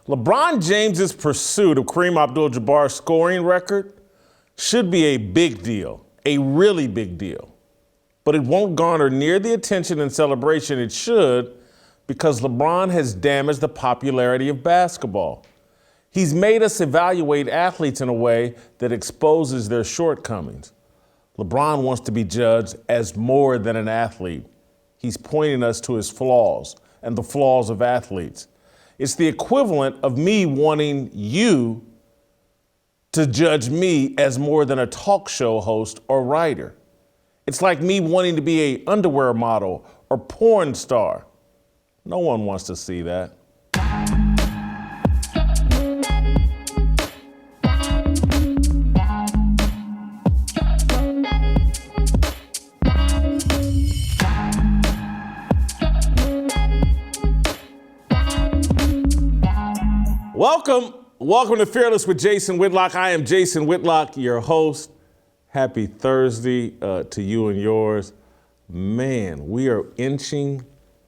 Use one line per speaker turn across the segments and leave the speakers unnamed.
LeBron James's pursuit of Kareem Abdul-Jabbar's scoring record should be a big deal, a really big deal. But it won't garner near the attention and celebration it should because LeBron has damaged the popularity of basketball. He's made us evaluate athletes in a way that exposes their shortcomings. LeBron wants to be judged as more than an athlete. He's pointing us to his flaws and the flaws of athletes. It's the equivalent of me wanting you to judge me as more than a talk show host or writer. It's like me wanting to be an underwear model or porn star. No one wants to see that. Welcome to Fearless with Jason Whitlock. I am Jason Whitlock, your host. Happy Thursday to you and yours. Man, we are inching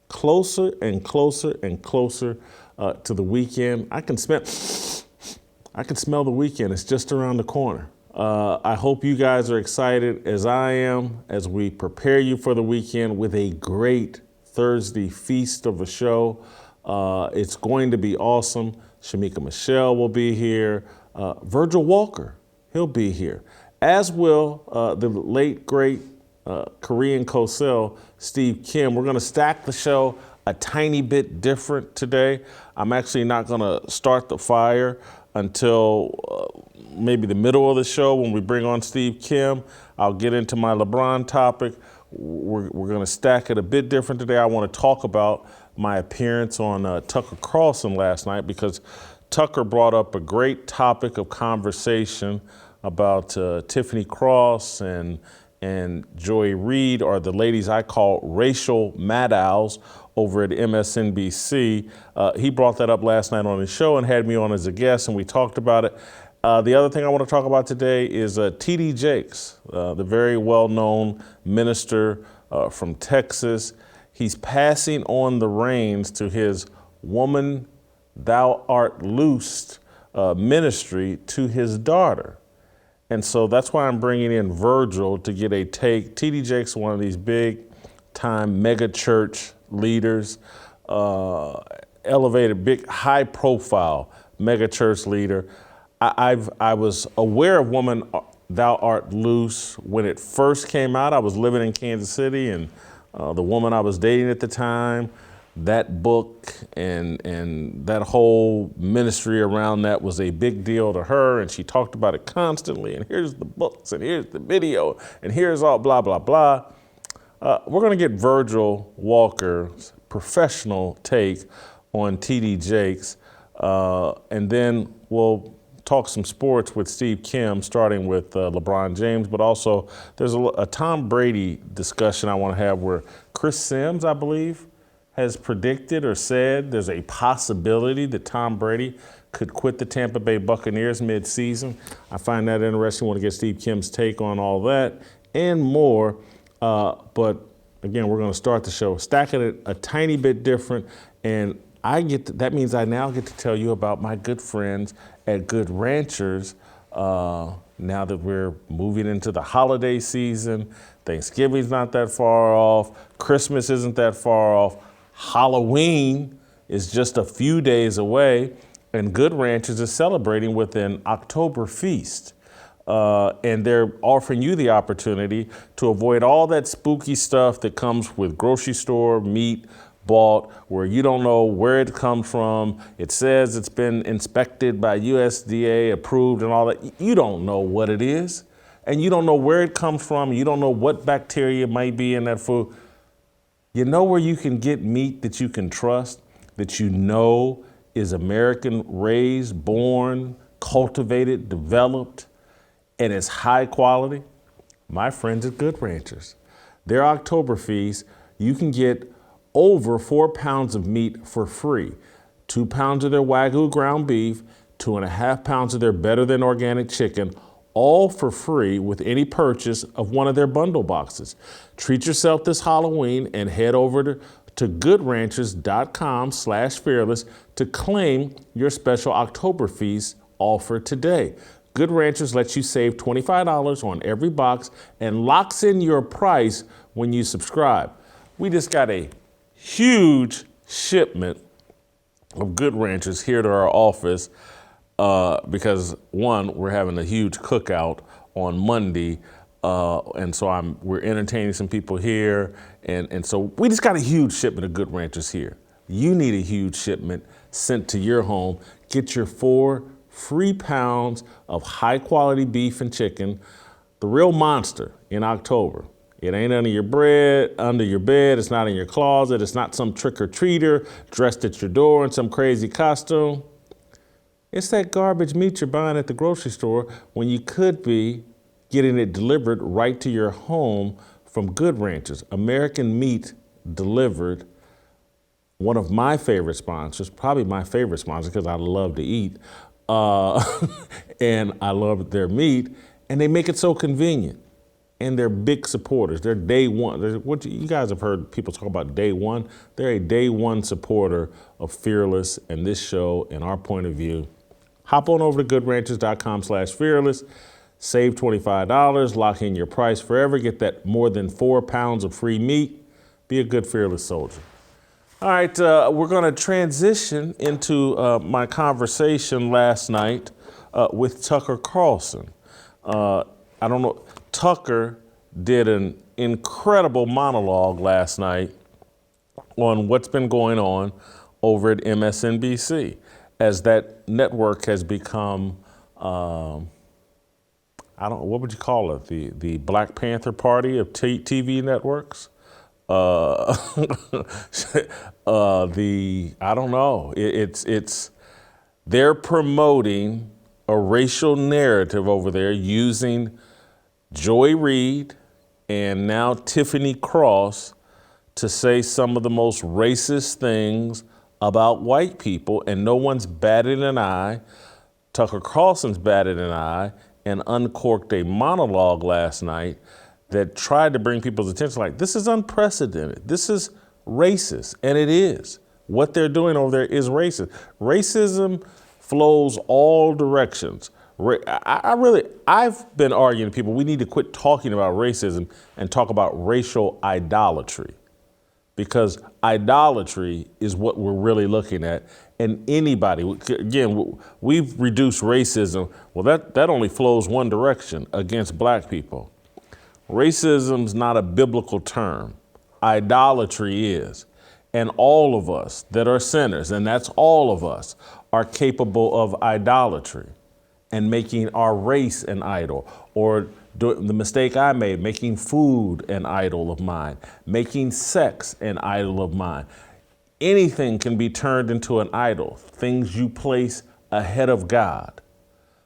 closer and closer and closer to the weekend. I can smell the weekend. It's just around the corner. I hope you guys are excited as I am as we prepare you for the weekend with a great Thursday feast of a show. It's going to be awesome. Shemeka Michelle will be here. Virgil Walker, he'll be here. As will the late, great Korean co-cell, Steve Kim. We're going to stack the show a tiny bit different today. I'm actually not going to start the fire until maybe the middle of the show when we bring on Steve Kim. I'll get into my LeBron topic. We're going to stack it a bit different today. I want to talk about my appearance on Tucker Carlson last night because Tucker brought up a great topic of conversation about Tiffany Cross and Reid, or the ladies I call racial mad-owls over at MSNBC. He brought that up last night on his show and had me on as a guest, and we talked about it. The other thing I want to talk about today is T.D. Jakes, the very well-known minister from Texas. He's passing on the reins to his Woman, Thou Art Loosed ministry to his daughter. And so that's why I'm bringing in Virgil to get a take. T.D. Jakes, one of these big-time mega-church leaders, elevated, big, high-profile mega-church leader. I was aware of Woman, Thou Art Loose when it first came out. I was living in Kansas City, and the woman I was dating at the time, that book and that whole ministry around that was a big deal to her, and she talked about it constantly, and here's the books, and here's the video, and here's all blah, blah, blah. We're going to get Virgil Walker's professional take on T.D. Jakes, and then we'll talk some sports with Steve Kim, starting with LeBron James, but also there's a Tom Brady discussion I want to have where Chris Sims, I believe, has predicted or said there's a possibility that Tom Brady could quit the Tampa Bay Buccaneers mid-season. I find that interesting. I want to get Steve Kim's take on all that and more. But again, we're going to start the show stacking it a tiny bit different, and that means I now get to tell you about my good friends at Good Ranchers. Now that we're moving into the holiday season, Thanksgiving's not that far off, Christmas isn't that far off, Halloween is just a few days away, and Good Ranchers is celebrating with an October feast. And they're offering you the opportunity to avoid all that spooky stuff that comes with grocery store meat bought where you don't know where it comes from. It says it's been inspected by USDA approved and all that. You don't know what it is, and you don't know where it comes from. You don't know what bacteria might be in that food. You know where you can get meat that you can trust, that you know is American raised, born, cultivated, developed, and it's high quality? My friends at Good Ranchers. Their October feast, you can get over 4 pounds of meat for free. 2 pounds of their Wagyu ground beef, 2.5 pounds of their Better Than Organic chicken, all for free with any purchase of one of their bundle boxes. Treat yourself this Halloween and head over to goodranchers.com/fearless to claim your special October feast offer today. Good Ranchers lets you save $25 on every box and locks in your price when you subscribe. We just got a huge shipment of Good Ranchers here to our office because, one, we're having a huge cookout on Monday, and so we're entertaining some people here, and so we just got a huge shipment of Good Ranchers here. You need a huge shipment sent to your home. Get your 4 free pounds of high-quality beef and chicken, the real monster, in October. It ain't under your bed, it's not in your closet, it's not some trick-or-treater dressed at your door in some crazy costume. It's that garbage meat you're buying at the grocery store when you could be getting it delivered right to your home from Good Ranchers. American meat delivered. One of my favorite sponsors, probably my favorite sponsor because I love to eat, and I love their meat, and they make it so convenient. And they're big supporters. They're day one. What you guys have heard people talk about day one. They're a day one supporter of Fearless and this show and our point of view. Hop on over to goodranchers.com/fearless. Save $25. Lock in your price forever. Get that more than 4 pounds of free meat. Be a good Fearless soldier. All right, we're going to transition into my conversation last night with Tucker Carlson. I don't know. Tucker did an incredible monologue last night on what's been going on over at MSNBC as that network has become, what would you call it? The Black Panther Party of TV networks? They're promoting a racial narrative over there using Reid and now Tiffany Cross to say some of the most racist things about white people, and no one's batted an eye. Tucker Carlson's batted an eye and uncorked a monologue last night that tried to bring people's attention like, this is unprecedented. This is racist, and it is. What they're doing over there is racist. Racism flows all directions. I've been arguing to people, we need to quit talking about racism and talk about racial idolatry, because idolatry is what we're really looking at. And anybody, again, we've reduced racism. Well, that only flows one direction, against black people. Racism's not a biblical term. Idolatry is. And all of us that are sinners, and that's all of us, are capable of idolatry and making our race an idol, or the mistake I made, making food an idol of mine, making sex an idol of mine. Anything can be turned into an idol, things you place ahead of God,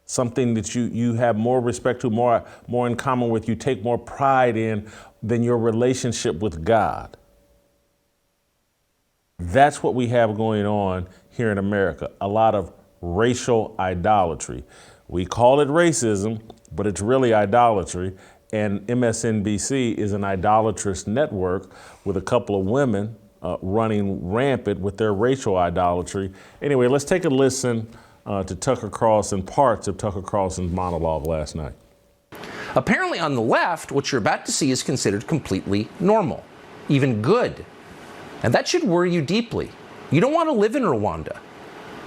something that you have more respect to, more in common with, you take more pride in than your relationship with God. That's what we have going on here in America, a lot of racial idolatry. We call it racism, but it's really idolatry. And MSNBC is an idolatrous network with a couple of women running rampant with their racial idolatry. Anyway, let's take a listen to Tucker Carlson, parts of Tucker Carlson's monologue last night.
Apparently on the left, what you're about to see is considered completely normal, even good. And that should worry you deeply. You don't want to live in Rwanda.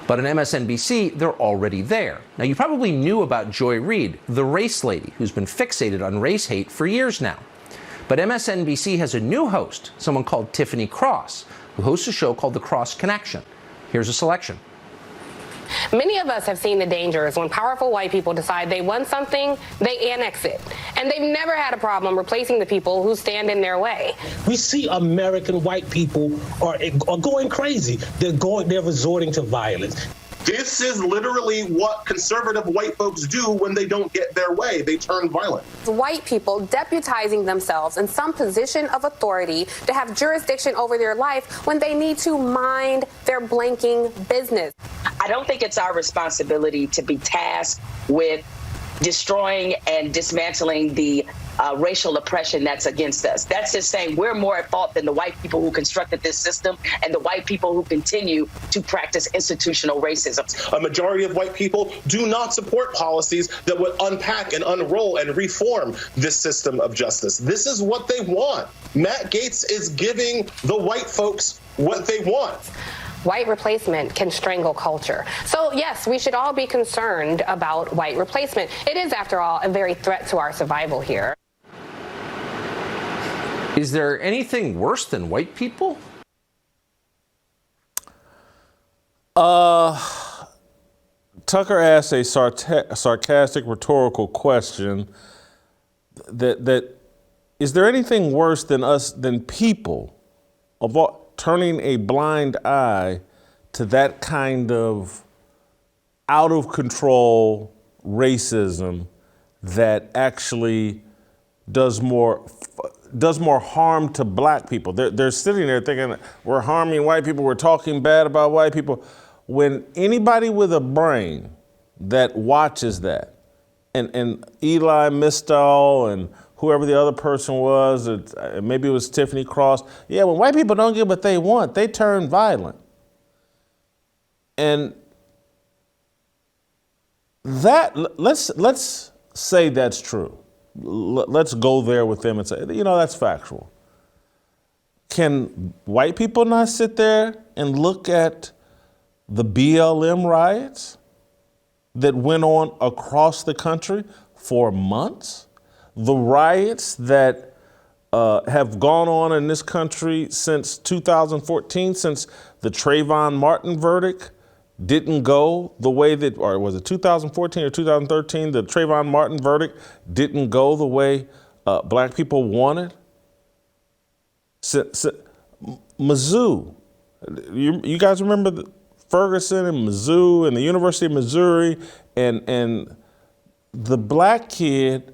But on MSNBC, they're already there. Now, you probably knew about Reid, the race lady, who's been fixated on race hate for years now. But MSNBC has a new host, someone called Tiffany Cross, who hosts a show called The Cross Connection. Here's a selection.
Many of us have seen the dangers when powerful white people decide they want something, they annex it. And they've never had a problem replacing the people who stand in their way.
We see American white people are going crazy. They're resorting to violence.
This is literally what conservative white folks do when they don't get their way. They turn violent.
White people deputizing themselves in some position of authority to have jurisdiction over their life when they need to mind their blanking business.
I don't think it's our responsibility to be tasked with destroying and dismantling the racial oppression that's against us. That's just saying we're more at fault than the white people who constructed this system and the white people who continue to practice institutional racism.
A majority of white people do not support policies that would unpack and unroll and reform this system of justice. This is what they want. Matt Gaetz is giving the white folks what they want.
White replacement can strangle culture. So yes, we should all be concerned about white replacement. It is, after all, a very threat to our survival here.
Is there anything worse than white people?
Tucker asked a sarcastic rhetorical question that is there anything worse than people turning a blind eye to that kind of out of control racism that actually does more harm to black people? They're sitting there thinking we're harming white people, we're talking bad about white people. When anybody with a brain that watches that, and Eli Mistal and whoever the other person was, maybe it was Tiffany Cross. Yeah, when white people don't get what they want, they turn violent. And that, let's say that's true. Let's go there with them and say, that's factual. Can white people not sit there and look at the BLM riots that went on across the country for months? The riots that have gone on in this country since 2014, since the Trayvon Martin verdict didn't go the way that, or was it 2014 or 2013, the Trayvon Martin verdict didn't go the way black people wanted? Mizzou, you guys remember Ferguson and Mizzou and the University of Missouri and the black kid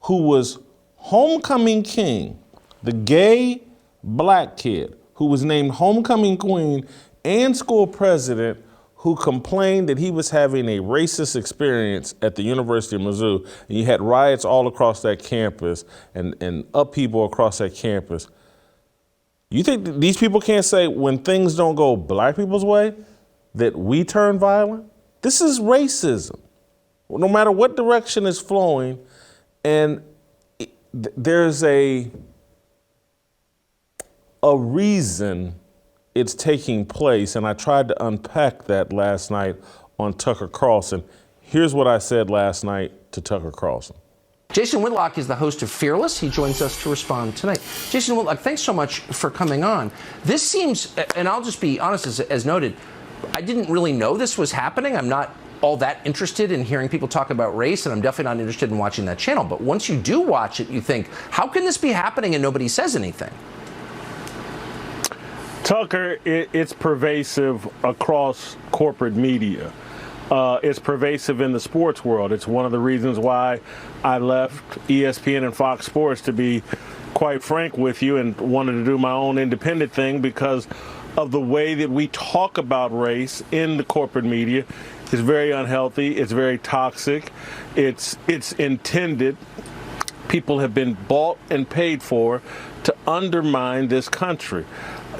who was homecoming king, the gay black kid who was named homecoming queen and school president, who complained that he was having a racist experience at the University of Mizzou. And you had riots all across that campus and upheaval across that campus. You think that these people can't say when things don't go black people's way that we turn violent? This is racism. No matter what direction it's flowing, and there's a reason it's taking place, and I tried to unpack that last night on Tucker Carlson. Here's what I said last night to Tucker Carlson.
Jason Whitlock is the host of Fearless. He joins us to respond tonight. Jason Whitlock, thanks so much for coming on. This seems, and I'll just be honest, as noted, I didn't really know this was happening. I'm not all that interested in hearing people talk about race, and I'm definitely not interested in watching that channel. But once you do watch it, you think, how can this be happening and nobody says anything?
Tucker, it's pervasive across corporate media. It's pervasive in the sports world. It's one of the reasons why I left ESPN and Fox Sports, to be quite frank with you, and wanted to do my own independent thing because of the way that we talk about race in the corporate media. Is very unhealthy. It's very toxic. It's intended. People have been bought and paid for to undermine this country.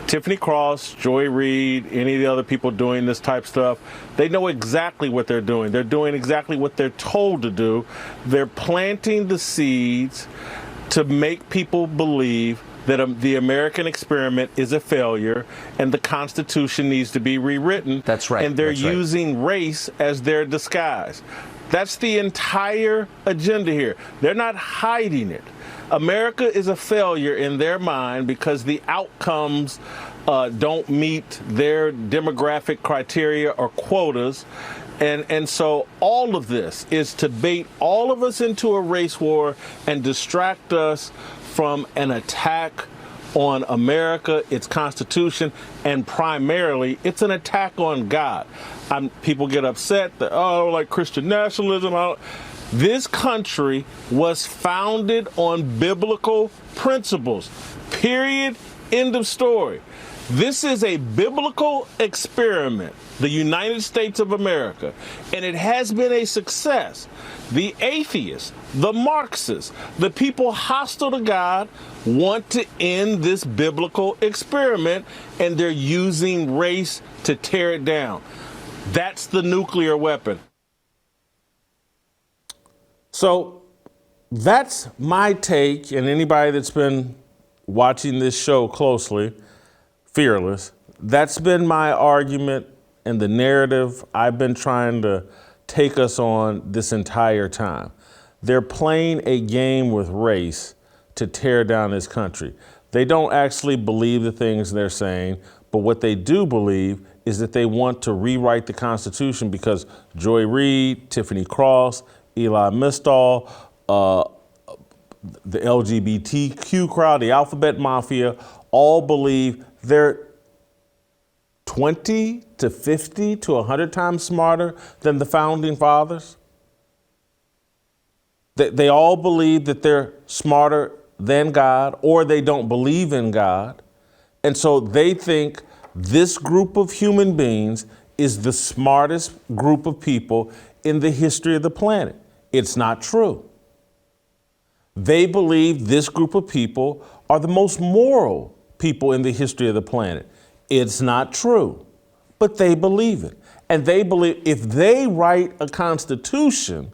Tiffany Cross, Joy Reid, any of the other people doing this type stuff, they know exactly what they're doing. They're doing exactly what they're told to do. They're planting the seeds to make people believe that the American experiment is a failure and the Constitution needs to be rewritten.
That's right.
And they're using race as their disguise. That's the entire agenda here. They're not hiding it. America is a failure in their mind because the outcomes don't meet their demographic criteria or quotas. And so all of this is to bait all of us into a race war and distract us from an attack on America, its Constitution, and primarily it's an attack on God. People get upset that, I don't like Christian nationalism. This country was founded on biblical principles, period, end of story. This is a biblical experiment, the United States of America, and it has been a success. The atheists, the Marxists, the people hostile to God want to end this biblical experiment, and they're using race to tear it down. That's the nuclear weapon.
So that's my take, and anybody that's been watching this show closely, Fearless, that's been my argument and the narrative I've been trying to take us on this entire time. They're playing a game with race to tear down this country. They don't actually believe the things they're saying, but what they do believe is that they want to rewrite the Constitution because Joy Reid, Tiffany Cross, Eli Mistall, the LGBTQ crowd, the Alphabet Mafia, all believe they're 20 to 50 to 100 times smarter than the founding fathers. They all believe that they're smarter than God, or they don't believe in God. And so they think this group of human beings is the smartest group of people in the history of the planet. It's not true. They believe this group of people are the most moral people in the history of the planet. It's not true, but they believe it. And they believe if they write a constitution,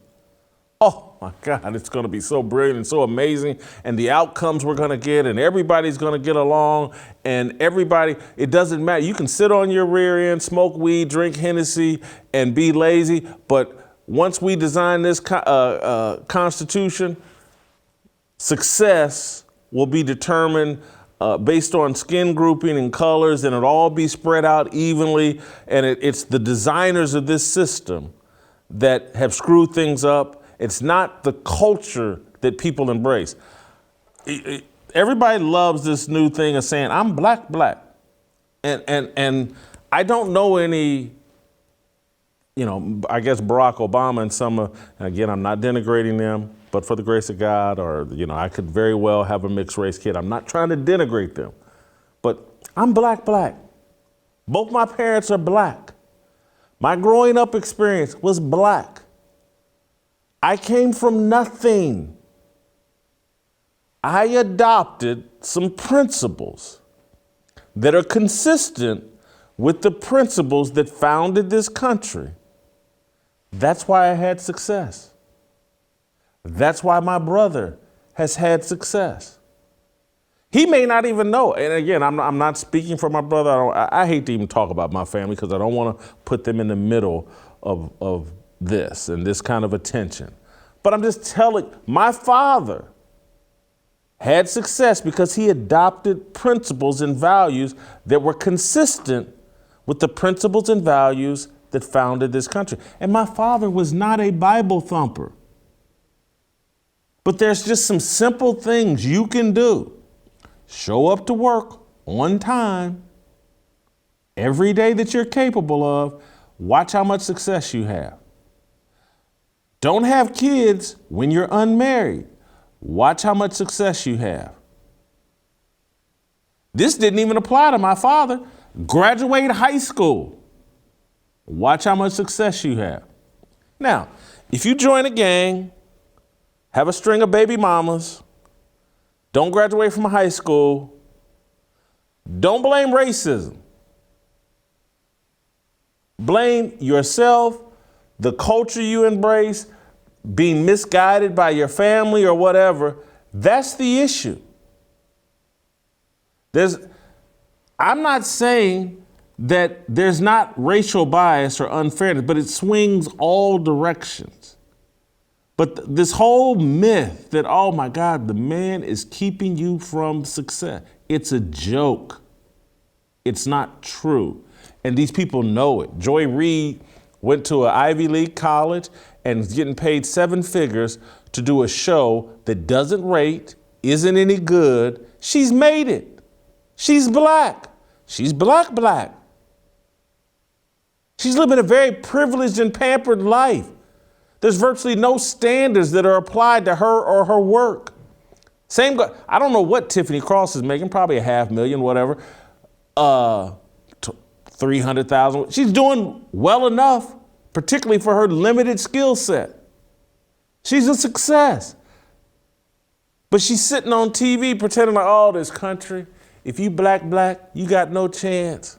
oh my God, it's going to be so brilliant and so amazing. And the outcomes we're going to get, and everybody's going to get along, and everybody, it doesn't matter. You can sit on your rear end, smoke weed, drink Hennessy, and be lazy. But once we design this constitution, success will be determined based on skin grouping and colors, and it'll all be spread out evenly. And it's the designers of this system that have screwed things up. It's not the culture that people embrace. Everybody loves this new thing of saying, I'm black. And I don't know any, I guess Barack Obama and some, again, I'm not denigrating them, but for the grace of God, or, I could very well have a mixed race kid. I'm not trying to denigrate them, but I'm black. Both my parents are black. My growing up experience was black. I came from nothing. I adopted some principles that are consistent with the principles that founded this country. That's why I had success. That's why my brother has had success. He may not even know. And again, I'm not speaking for my brother. I hate to even talk about my family because I don't want to put them in the middle of this and this kind of attention. But I'm just telling, my father had success because he adopted principles and values that were consistent with the principles and values that founded this country. And my father was not a Bible thumper. But there's just some simple things you can do. Show up to work on time every day that you're capable of. Watch how much success you have. Don't have kids when you're unmarried. Watch how much success you have. This didn't even apply to my father. Graduate high school. Watch how much success you have. Now, if you join a gang, have a string of baby mamas, don't graduate from high school, don't blame racism. Blame yourself, the culture you embrace, being misguided by your family or whatever. That's the issue. I'm not saying that there's not racial bias or unfairness, but it swings all directions. But this whole myth that, oh my God, the man is keeping you from success, it's a joke. It's not true. And these people know it. Joy Reid went to an Ivy League college and is getting paid 7 figures to do a show that doesn't rate, isn't any good. She's made it. She's black. She's black. She's living a very privileged and pampered life. There's virtually no standards that are applied to her or her work. I don't know what Tiffany Cross is making, probably $500,000, whatever. 300,000. She's doing well enough, particularly for her limited skill set. She's a success. But she's sitting on TV pretending like, oh, this country, if you black, you got no chance.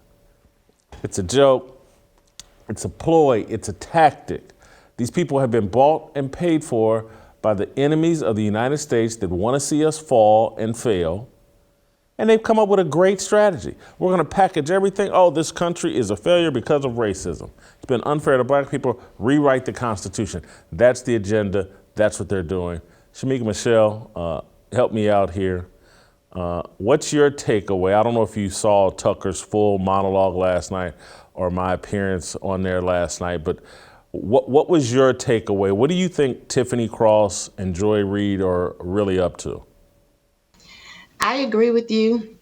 It's a joke. It's a ploy. It's a tactic. These people have been bought and paid for by the enemies of the United States that want to see us fall and fail. And they've come up with a great strategy. We're going to package everything. Oh, this country is a failure because of racism. It's been unfair to black people. Rewrite the Constitution. That's the agenda. That's what they're doing. Shemeka Michelle, help me out here. What's your takeaway? I don't know if you saw Tucker's full monologue last night or my appearance on there last night, but what was your takeaway? What do you think Tiffany Cross and Joy Reid are really up to?
I agree with you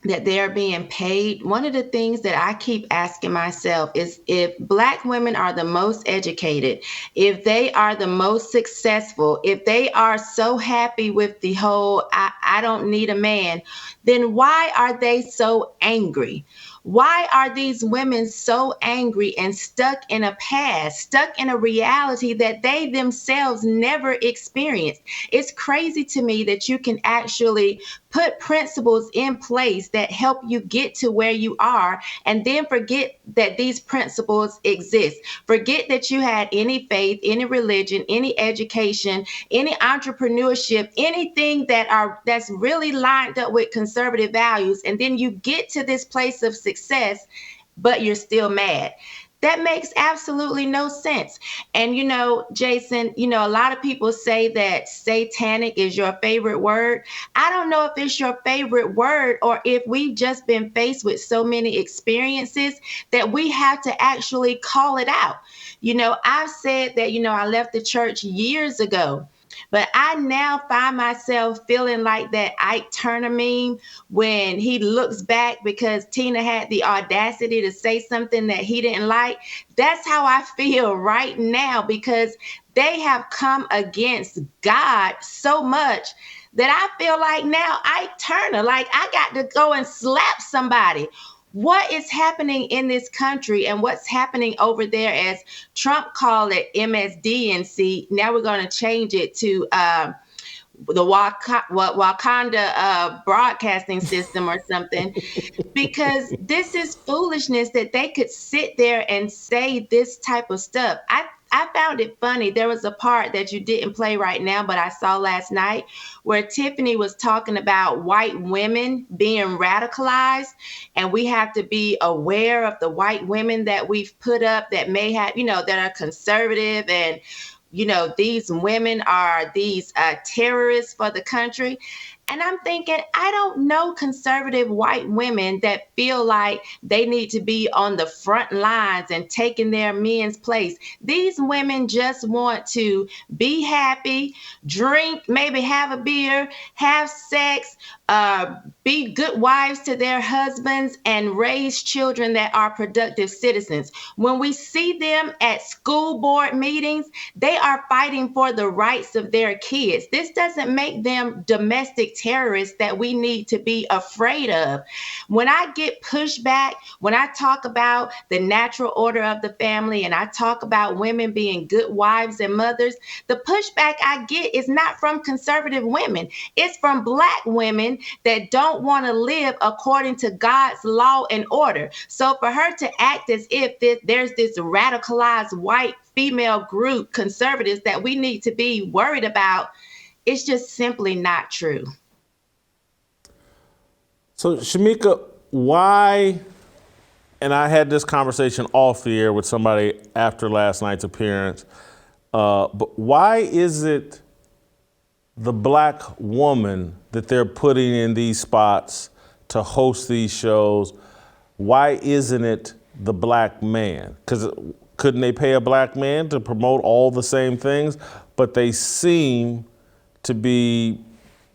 that they're being paid. One of the things that I keep asking myself is if black women are the most educated, if they are the most successful, if they are so happy with the whole I don't need a man, then why are they so angry? Why are these women so angry and stuck in a past, stuck in a reality that they themselves never experienced? It's crazy to me that you can actually put principles in place that help you get to where you are and then forget that these principles exist. Forget that you had any faith, any religion, any education, any entrepreneurship, anything that's really lined up with conservative values, and then you get to this place of success, but you're still mad. That makes absolutely no sense. And, Jason, a lot of people say that satanic is your favorite word. I don't know if it's your favorite word or if we've just been faced with so many experiences that we have to actually call it out. I've said that, I left the church years ago. But I now find myself feeling like that Ike Turner meme when he looks back because Tina had the audacity to say something that he didn't like. That's how I feel right now because they have come against God so much that I feel like now Ike Turner, like I got to go and slap somebody. What is happening in this country and what's happening over there, as Trump called it MSDNC. Now we're going to change it to the Wakanda broadcasting system or something, because this is foolishness that they could sit there and say this type of stuff. I found it funny. There was a part that you didn't play right now, but I saw last night where Tiffany was talking about white women being radicalized. And we have to be aware of the white women that we've put up that may have, that are conservative. And, these women are these terrorists for the country. And I'm thinking, I don't know conservative white women that feel like they need to be on the front lines and taking their men's place. These women just want to be happy, drink, maybe have a beer, have sex, be good wives to their husbands, and raise children that are productive citizens. When we see them at school board meetings, they are fighting for the rights of their kids. This doesn't make them domestic terrorists that we need to be afraid of. When I get pushback, when I talk about the natural order of the family and I talk about women being good wives and mothers, the pushback I get is not from conservative women. It's from black women that don't want to live according to God's law and order. So for her to act as if there's this radicalized white female group, conservatives, that we need to be worried about, it's just simply not true.
So, Shemeka, why, and I had this conversation off the air with somebody after last night's appearance, but why is it the black woman that they're putting in these spots to host these shows? Why isn't it the black man? Because couldn't they pay a black man to promote all the same things? But they seem to be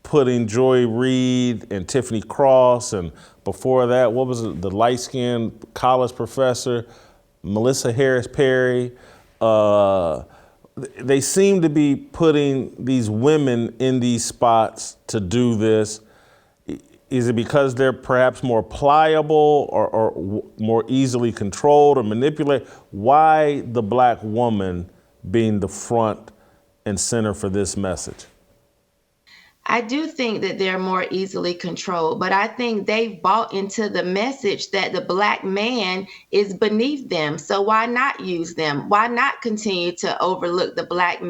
putting Joy Reid and Tiffany Cross, and before that, what was it, the light-skinned college professor, Melissa Harris Perry. They seem to be putting these women in these spots to do this. Is it because they're perhaps more pliable or more easily controlled or manipulated? Why the black woman being the front and center for this message?
I do think that they're more easily controlled, but I think they've bought into the message that the black man is beneath them. So why not use them? Why not continue to overlook the black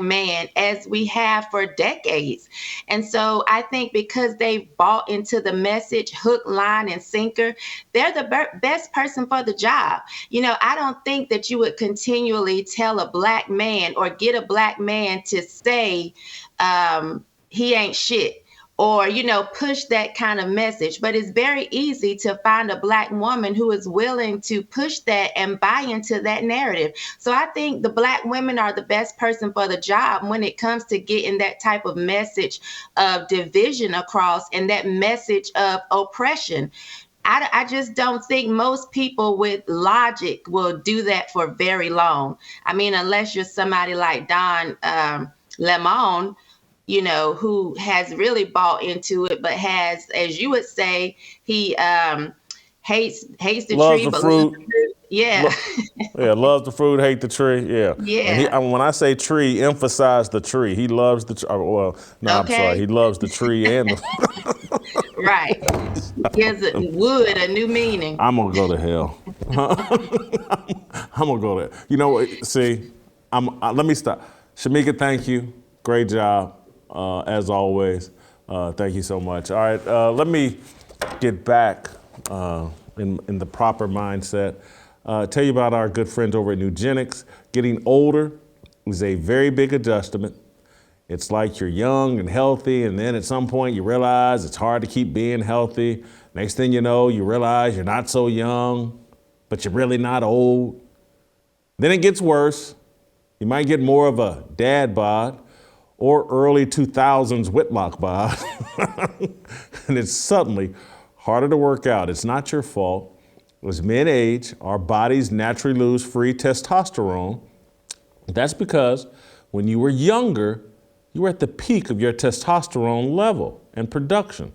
man as we have for decades? And so I think because they've bought into the message, hook, line, and sinker, they're the best person for the job. You know, I don't think that you would continually tell a black man or get a black man to say, he ain't shit, or, you know, push that kind of message. But it's very easy to find a black woman who is willing to push that and buy into that narrative. So I think the black women are the best person for the job when it comes to getting that type of message of division across and that message of oppression. I just don't think most people with logic will do that for very long. I mean, unless you're somebody like Don Lemon, you know, who has really bought into it, but has, as you would say, he hates the
loves
tree,
the
but
fruit.
loves the fruit. Yeah.
Yeah, loves the fruit, hate the tree. Yeah.
Yeah.
And when I say tree, emphasize the tree. He loves the tree. Well, no,
Okay.
I'm sorry. He loves the tree and the
Right. Gives wood a new meaning.
I'm going to go to hell. I'm going to go there. You know what? See, let me stop. Shemeka, thank you. Great job, as always. Thank you so much. All right, let me get back in the proper mindset. Tell you about our good friends over at Nugenix. Getting older is a very big adjustment. It's like you're young and healthy, and then at some point you realize it's hard to keep being healthy. Next thing you know, you realize you're not so young, but you're really not old. Then it gets worse. You might get more of a dad bod or early 2000s Whitlock bod. And it's suddenly harder to work out. It's not your fault. As men age, our bodies naturally lose free testosterone. That's because when you were younger, you were at the peak of your testosterone level and production.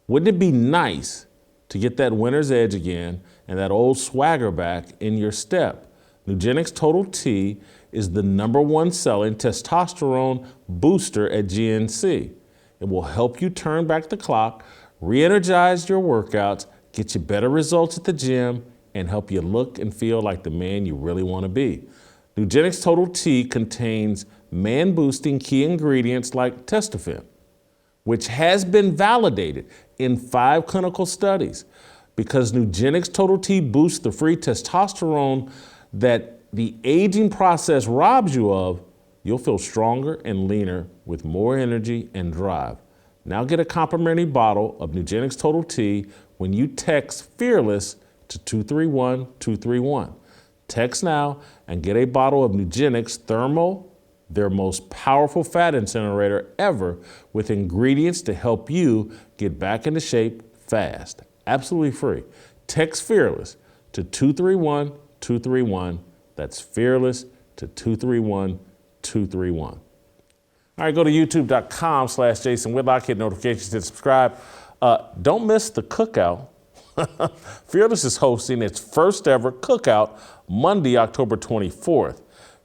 Wouldn't it be nice to get that winner's edge again and that old swagger back in your step? Nugenix Total T is the #1 selling testosterone booster at GNC. It will help you turn back the clock, re-energize your workouts, get you better results at the gym, and help you look and feel like the man you really want to be. Nugenix Total T contains man-boosting key ingredients like testofen, which has been validated in 5 clinical studies. Because Nugenix Total T boosts the free testosterone that the aging process robs you of, you'll feel stronger and leaner with more energy and drive. Now get a complimentary bottle of Nugenix Total T when you text FEARLESS to 231-231. Text now and get a bottle of Nugenix Thermo, their most powerful fat incinerator ever, with ingredients to help you get back into shape fast. Absolutely free. Text FEARLESS to 231-231. That's FEARLESS to 231-231. All right, go to youtube.com/Jason Whitlock. Hit notifications to subscribe. Don't miss the cookout. Fearless is hosting its first ever cookout Monday, October 24th.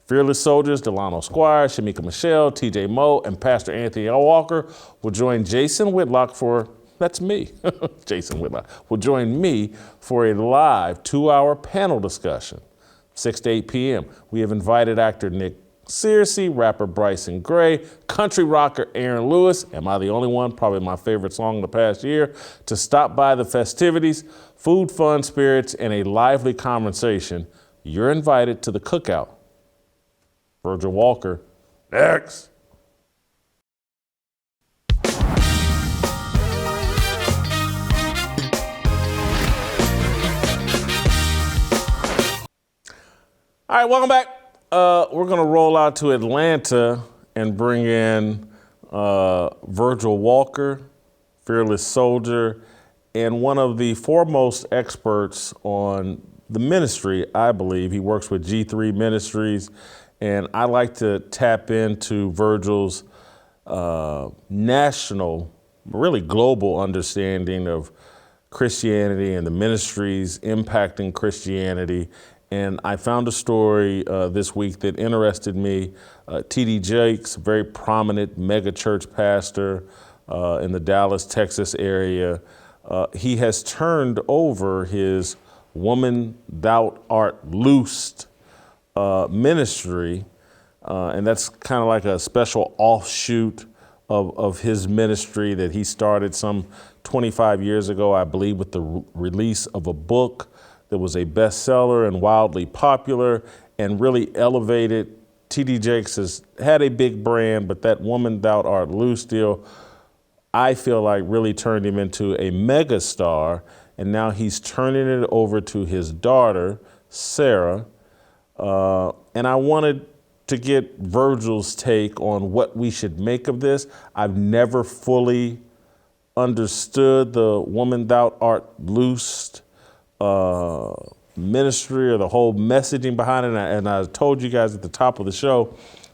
Fearless soldiers Delano Squire, Shemeka Michelle, TJ Moe, and Pastor Anthony Walker will join Jason Whitlock that's me, Jason Whitlock, will join me for a live 2-hour panel discussion, 6 to 8 p.m. We have invited actor Nick Searcy, rapper Bryson Gray, country rocker Aaron Lewis, am I the only one? Probably my favorite song in the past year, to stop by the festivities, food, fun, spirits, and a lively conversation. You're invited to the cookout. Virgil Walker, next. All right, welcome back. We're going to roll out to Atlanta and bring in Virgil Walker, fearless soldier, and one of the foremost experts on the ministry, I believe. He works with G3 Ministries, and I like to tap into Virgil's national really global understanding of Christianity and the ministries impacting Christianity. And I found a story this week that interested me. T.D. Jakes, a very prominent mega church pastor in the Dallas, Texas area, he has turned over his Woman Thou Art Loosed ministry, and that's kind of like a special offshoot of his ministry that he started some 25 years ago, I believe, with the release of a book that was a bestseller and wildly popular and really elevated. T.D. Jakes has had a big brand, but that Woman Thou Art Loose deal, I feel like really turned him into a mega star, and now he's turning it over to his daughter, Sarah. And I wanted to get Virgil's take on what we should make of this. I've never fully understood the Woman Thou Art Loosed ministry or the whole messaging behind it. And I told you guys at the top of the show,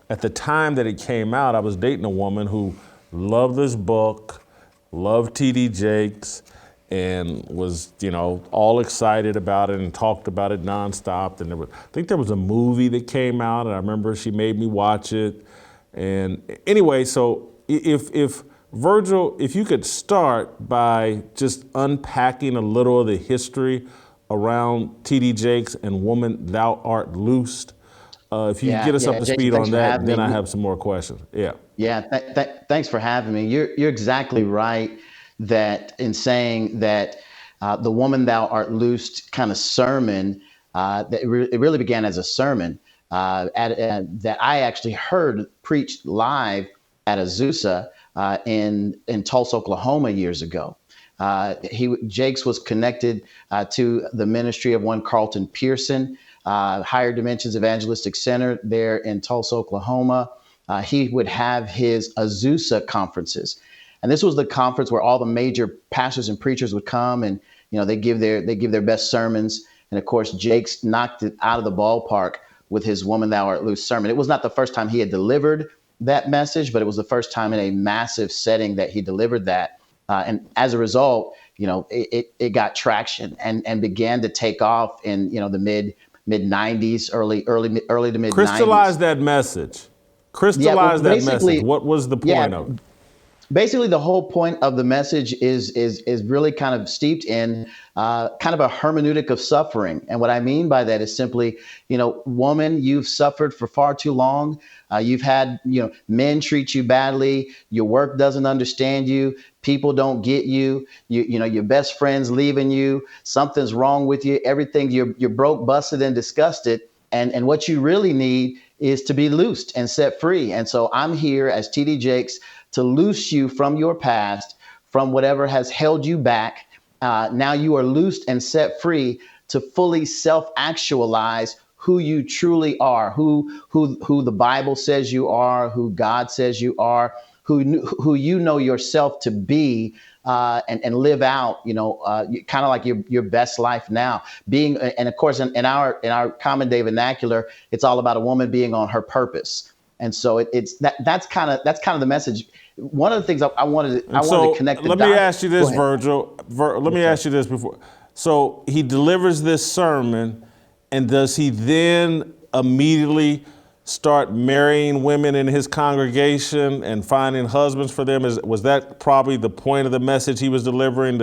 at the time that it came out, I was dating a woman who loved this book, loved T.D. Jakes, and was, all excited about it and talked about it nonstop. And I think there was a movie that came out, and I remember she made me watch it. And anyway, so if Virgil, if you could start by just unpacking a little of the history around T.D. Jakes and Woman Thou Art Loosed. If you get us up to speed on that, then I have some more questions.
Thanks for having me. You're exactly right that in saying that the Woman Thou Art Loosed kind of sermon, it really began as a sermon that I actually heard preached live at Azusa in Tulsa, Oklahoma years ago. Jakes was connected to the ministry of one Carlton Pearson, Higher Dimensions Evangelistic Center there in Tulsa, Oklahoma. He would have his Azusa conferences. And this was the conference where all the major pastors and preachers would come and, they give their best sermons. And of course, Jakes knocked it out of the ballpark with his Woman Thou Art Loose sermon. It was not the first time he had delivered that message, but it was the first time in a massive setting that he delivered that. And as a result, it got traction and began to take off in, the mid 90s, early to mid 90s.
Crystallize that messessage. Crystallize that message. What was the point of it?
Basically, the whole point of the message is really kind of steeped in kind of a hermeneutic of suffering. And what I mean by that is simply, woman, you've suffered for far too long. You've had, men treat you badly. Your work doesn't understand you. People don't get you. Your best friend's leaving you. Something's wrong with you. Everything, you're broke, busted, and disgusted. And what you really need is to be loosed and set free. And so I'm here as T.D. Jakes to loose you from your past, from whatever has held you back. Now you are loosed and set free to fully self-actualize who you truly are, who the Bible says you are, who God says you are, who you know yourself to be, and live out, kind of like your best life now. Being, and of course, in our common day vernacular, it's all about a woman being on her purpose. And so that's kind of the message. One of the things I wanted to connect the dots.
Let me ask you this, Virgil. Let me ask you this before. So he delivers this sermon, and does he then immediately start marrying women in his congregation and finding husbands for them? Was that probably the point of the message he was delivering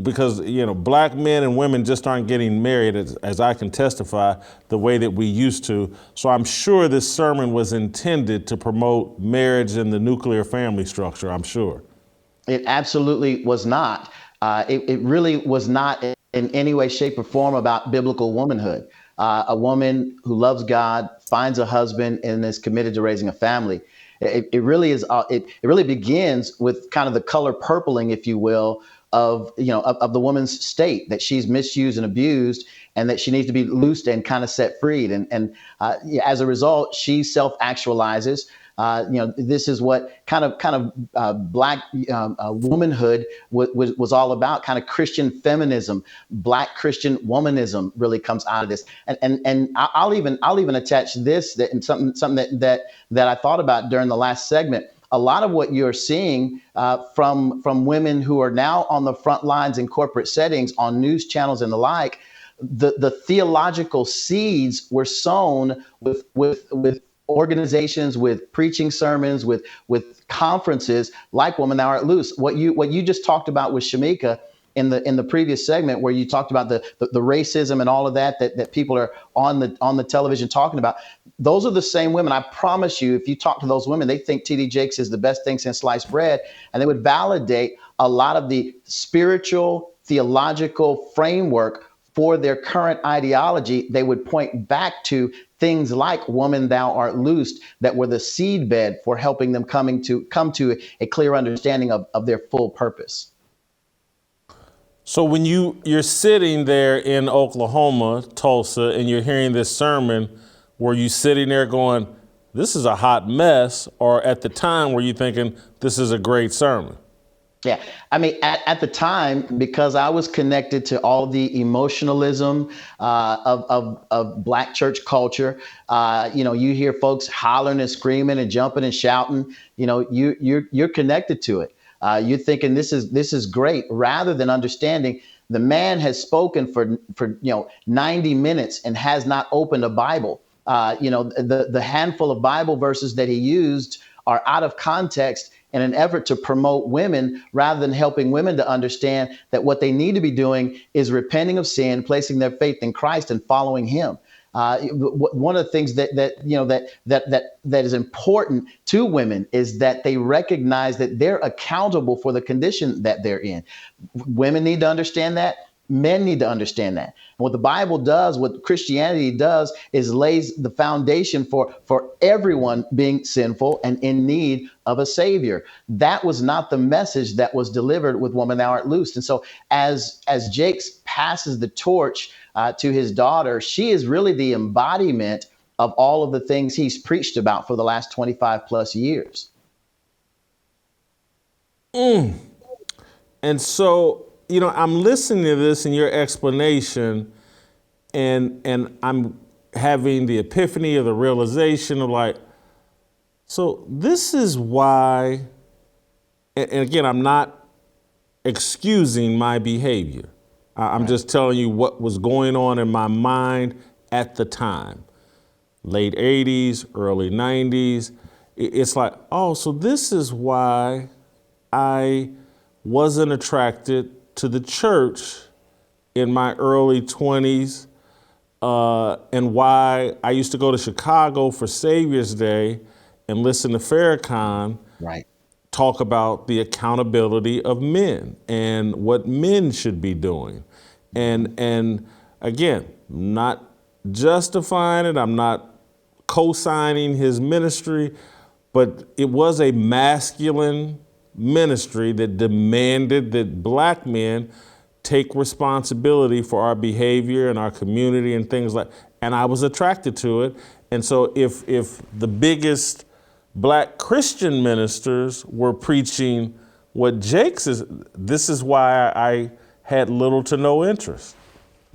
because black men and women just aren't getting married, as I can testify, the way that we used to. So I'm sure this sermon was intended to promote marriage and the nuclear family structure, I'm sure.
It absolutely was not. It really was not in any way, shape, or form about biblical womanhood. A woman who loves God, finds a husband, and is committed to raising a family. It really is. It really begins with kind of the color purpling, if you will, of the woman's state, that she's misused and abused, and that she needs to be loosed and kind of set free. And as a result, she self-actualizes. This is what kind of black womanhood was all about. Kind of Christian feminism, black Christian womanism really comes out of this. And I'll even attach this, that something that I thought about during the last segment. a lot of what you're seeing from women who are now on the front lines in corporate settings on news channels and the like, the theological seeds were sown with organizations, with preaching sermons, with conferences like Women Thou Art Loose. What you just talked about with Shemeka in the previous segment, where you talked about the racism and all of that people are on the television talking about. Those are the same women. I promise you, if you talk to those women, they think TD Jakes is the best thing since sliced bread, and they would validate a lot of the spiritual, theological framework for their current ideology. They would point back to things like Woman Thou Art Loosed that were the seedbed for helping them come to a clear understanding of their full purpose.
So when you're sitting there in Oklahoma, Tulsa, and you're hearing this sermon, were you sitting there going, this is a hot mess, or at the time were you thinking, this is a great sermon?
Yeah, I mean, at the time, because I was connected to all the emotionalism of Black church culture, you hear folks hollering and screaming and jumping and shouting. You're connected to it. You're thinking this is great, rather than understanding the man has spoken for 90 minutes and has not opened a Bible. The handful of Bible verses that he used are out of context in an effort to promote women, rather than helping women to understand that what they need to be doing is repenting of sin, placing their faith in Christ, and following Him. One of the things that is important to women is that they recognize that they're accountable for the condition that they're in. Women need to understand that. Men need to understand that. And what the Bible does, what Christianity does, is lays the foundation for everyone being sinful and in need of a savior. That was not the message that was delivered with Woman Thou Art Loosed. And so as Jakes passes the torch to his daughter, she is really the embodiment of all of the things he's preached about for the last 25 plus years.
And so, I'm listening to this and your explanation, and I'm having the epiphany or the realization of like, so this is why, and again, I'm not excusing my behavior. I'm just telling you what was going on in my mind at the time. Late 80s, early 90s. It's like, oh, so this is why I wasn't attracted to the church in my early 20s, and why I used to go to Chicago for Savior's Day and listen to Farrakhan talk about the accountability of men and what men should be doing. And again, not justifying it, I'm not co-signing his ministry, but it was a masculine ministry that demanded that Black men take responsibility for our behavior and our community and things like, and I was attracted to it. And so if the biggest Black Christian ministers were preaching what Jakes is, this is why I had little to no interest.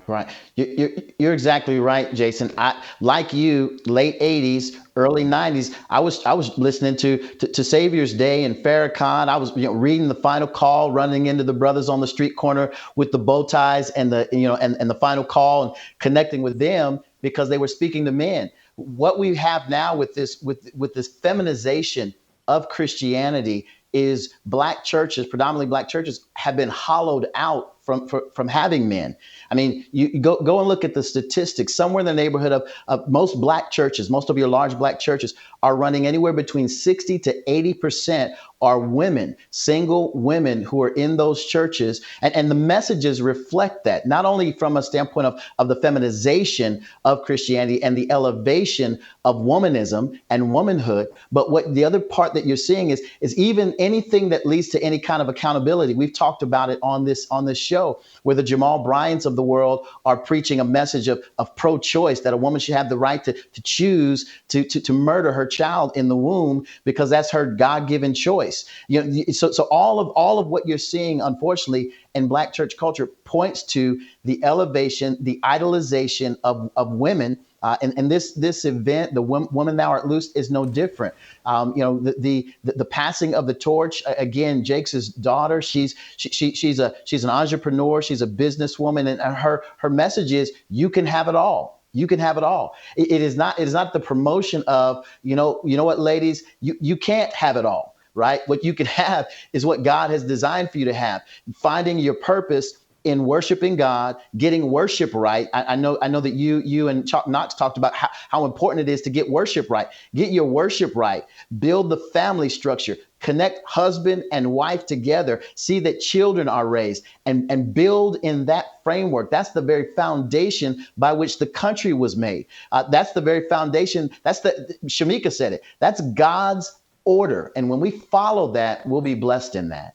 Right. You're exactly right, Jason. Like you, late 80s, early 90s, I was listening to Savior's Day and Farrakhan. I was reading the Final Call, running into the brothers on the street corner with the bow ties and the Final Call, and connecting with them because they were speaking to men. What we have now with this feminization of Christianity is Black churches, predominantly Black churches, have been hollowed out from having men. I mean, you go and look at the statistics. Somewhere in the neighborhood of most Black churches, most of your large Black churches are running anywhere between 60 to 80% are women, single women who are in those churches. And the messages reflect that, not only from a standpoint of the feminization of Christianity and the elevation of womanism and womanhood, but what the other part that you're seeing is even anything that leads to any kind of accountability. We've talked about it on this show, where the Jamal Bryants of the world are preaching a message of pro-choice, that a woman should have the right to choose to murder her child in the womb because that's her God-given choice. So all of what you're seeing, unfortunately, in Black church culture points to the elevation, the idolization of women. And this event, the Woman Thou Art Loosed, is no different. The passing of the torch, again, Jake's daughter, she's an entrepreneur, she's a businesswoman, and her message is, you can have it all. You can have it all. It is not the promotion of, you know what, ladies, you can't have it all, right? What you can have is what God has designed for you to have. Finding your purpose in worshiping God, getting worship right. I know that you and Chuck Knox talked about how important it is to get worship right. Get your worship right. Build the family structure. Connect husband and wife together. See that children are raised and build in that framework. That's the very foundation by which the country was made. That's the very foundation. Shemeka said it. That's God's order. And when we follow that, we'll be blessed in that.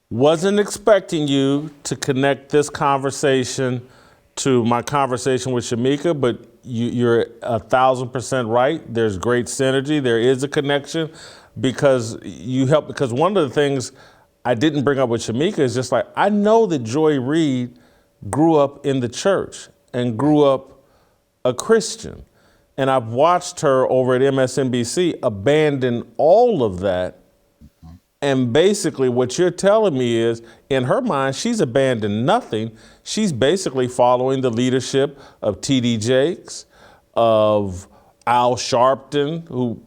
Wasn't expecting you to connect this conversation to my conversation with Shemeka, but you're 1,000% right. There's great synergy. There is a connection because you help. Because one of the things I didn't bring up with Shemeka is just like, I know that Joy Reid grew up in the church and grew up a Christian. And I've watched her over at MSNBC abandon all of that. And basically what you're telling me is, in her mind, she's abandoned nothing. She's basically following the leadership of T.D. Jakes, of Al Sharpton, who,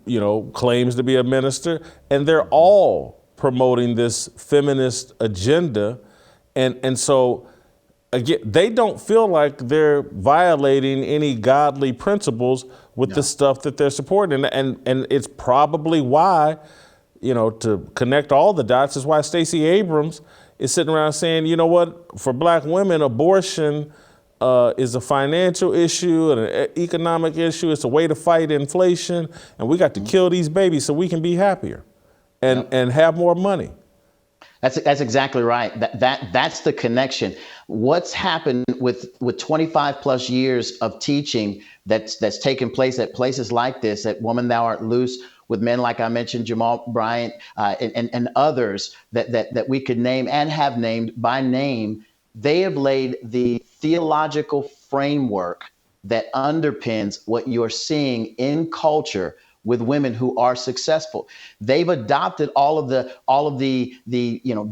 claims to be a minister. And they're all promoting this feminist agenda. And so, again, they don't feel like they're violating any godly principles with the stuff that they're supporting. And it's probably why, to connect all the dots, is why Stacey Abrams is sitting around saying, you know what, for Black women, abortion is a financial issue and an economic issue. It's a way to fight inflation, and we got to kill these babies so we can be happier and have more money.
That's exactly right. That's the connection. What's happened with 25 plus years of teaching that's taken place at places like this, at Woman Thou Art Loose, with men like I mentioned, Jamal Bryant and others that we could name and have named by name. They have laid the theological framework that underpins what you're seeing in culture with women who are successful. They've adopted all of the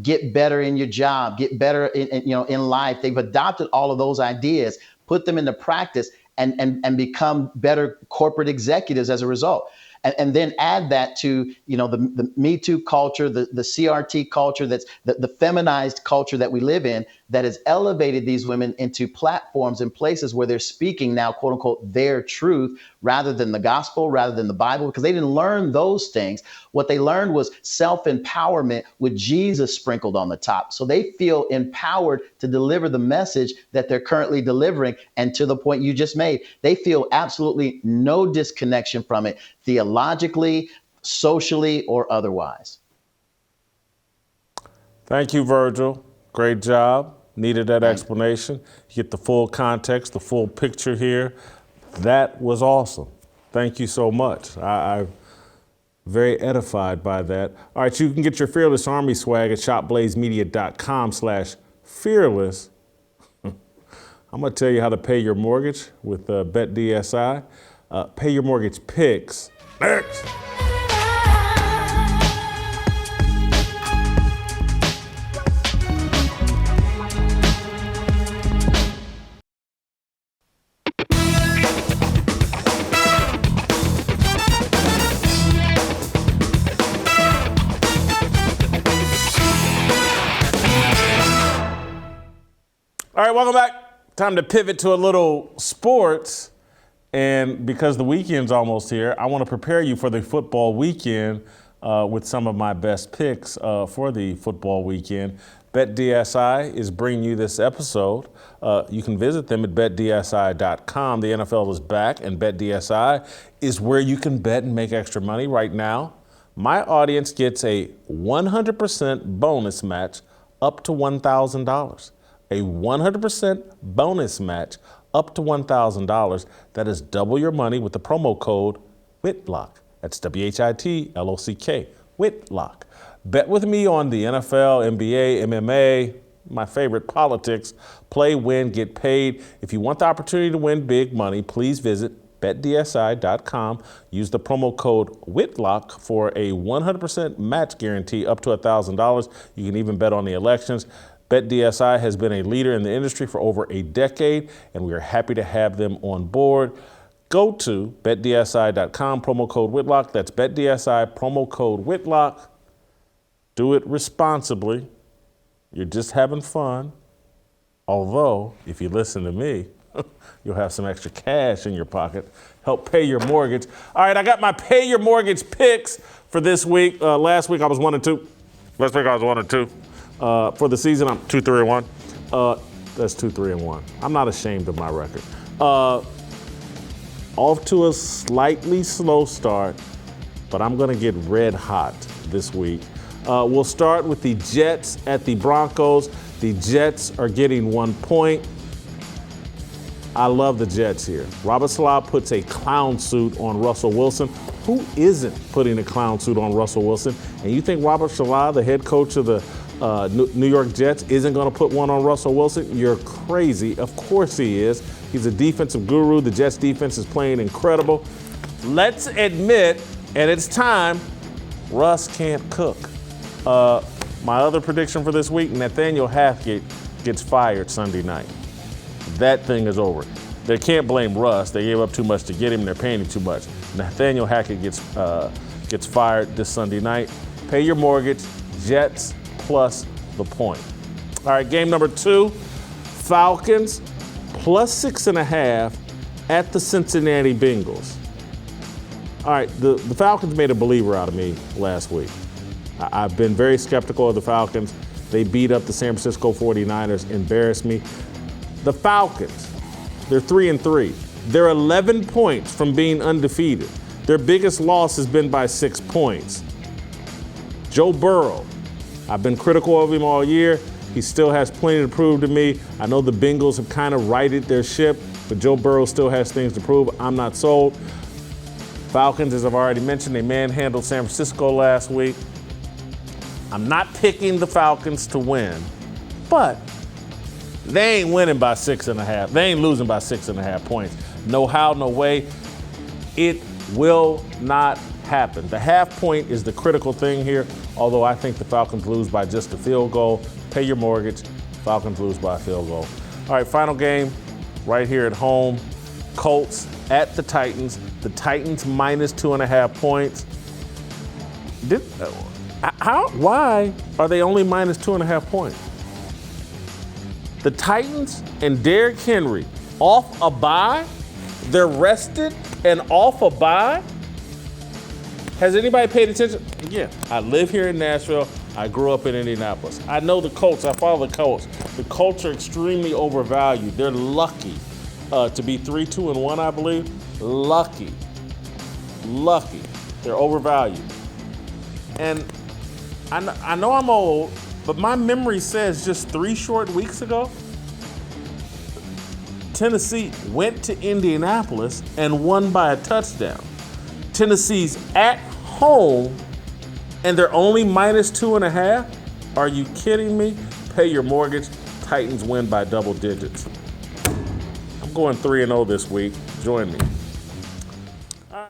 get better in your job, get better in life. They've adopted all of those ideas, put them into practice, and become better corporate executives as a result. And then add that to, the Me Too culture, the CRT culture, that's the feminized culture that we live in, that has elevated these women into platforms and places where they're speaking now, quote unquote, their truth rather than the gospel, rather than the Bible, because they didn't learn those things. What they learned was self-empowerment with Jesus sprinkled on the top. So they feel empowered to deliver the message that they're currently delivering. And to the point you just made, they feel absolutely no disconnection from it, theologically, socially, or otherwise.
Thank you, Virgil. Great job. Needed that explanation. You get the full context, the full picture here. That was awesome. Thank you so much. I'm very edified by that. All right, you can get your Fearless Army swag at shopblazemedia.com/fearless. I'm going to tell you how to pay your mortgage with BetDSI. Pay your mortgage picks. Next. All right, welcome back. Time to pivot to a little sports. And because the weekend's almost here, I want to prepare you for the football weekend with some of my best picks for the football weekend. BetDSI is bringing you this episode. You can visit them at betdsi.com. The NFL is back, and BetDSI is where you can bet and make extra money right now. My audience gets a 100% bonus match up to $1,000. A 100% bonus match up to $1,000. That is double your money with the promo code Whitlock. That's WHITLOCK. Whitlock. Bet with me on the NFL, NBA, MMA, my favorite, politics. Play, win, get paid. If you want the opportunity to win big money, please visit betdsi.com. Use the promo code Whitlock for a 100% match guarantee up to $1,000. You can even bet on the elections. BetDSI has been a leader in the industry for over a decade, and we are happy to have them on board. Go to betdsi.com, promo code Whitlock. That's BetDSI, promo code Whitlock. Do it responsibly. You're just having fun. Although, if you listen to me, you'll have some extra cash in your pocket. Help pay your mortgage. All right, I got my pay your mortgage picks for this week. Last week I was 1-2. Last week I was 1-2. For the season, I'm 2-3-1. That's 2-3-1. I'm not ashamed of my record. Off to a slightly slow start, but I'm going to get red hot this week. We'll start with the Jets at the Broncos. The Jets are getting 1 point. I love the Jets here. Robert Saleh puts a clown suit on Russell Wilson. Who isn't putting a clown suit on Russell Wilson? And you think Robert Saleh, the head coach of the New York Jets, isn't going to put one on Russell Wilson? You're crazy. Of course he is. He's a defensive guru. The Jets defense is playing incredible. Let's admit, and it's time, Russ can't cook. My other prediction for this week, Nathaniel Hackett gets fired Sunday night. That thing is over. They can't blame Russ. They gave up too much to get him. They're paying him too much. Nathaniel Hackett gets fired this Sunday night. Pay your mortgage. Jets plus the point. All right, game number 2, Falcons plus 6.5 at the Cincinnati Bengals. All right, the Falcons made a believer out of me last week. I've been very skeptical of the Falcons. They beat up the San Francisco 49ers, embarrassed me. The Falcons, they're 3-3. They're 11 points from being undefeated. Their biggest loss has been by 6 points. Joe Burrow, I've been critical of him all year. He still has plenty to prove to me. I know the Bengals have kind of righted their ship, but Joe Burrow still has things to prove. I'm not sold. Falcons, as I've already mentioned, they manhandled San Francisco last week. I'm not picking the Falcons to win, but they ain't winning by 6.5. They ain't losing by 6.5 points. No how, no way. It will not happen. The half point is the critical thing here, although I think the Falcons lose by just a field goal. Pay your mortgage. Falcons lose by a field goal. All right, final game right here at home. Colts at the Titans. The Titans minus 2.5 points. Why are they only minus 2.5 points? The Titans and Derrick Henry off a bye? They're rested and off a bye? Has anybody paid attention? Again, I live here in Nashville. I grew up in Indianapolis. I know the Colts. I follow the Colts. The Colts are extremely overvalued. They're lucky to be 3-2-1, I believe. Lucky. They're overvalued. And I know I'm old, but my memory says just 3 short weeks ago, Tennessee went to Indianapolis and won by a touchdown. Tennessee's at home, and they're only minus 2.5? Are you kidding me? Pay your mortgage. Titans win by double digits. I'm going 3-0 this week. Join me.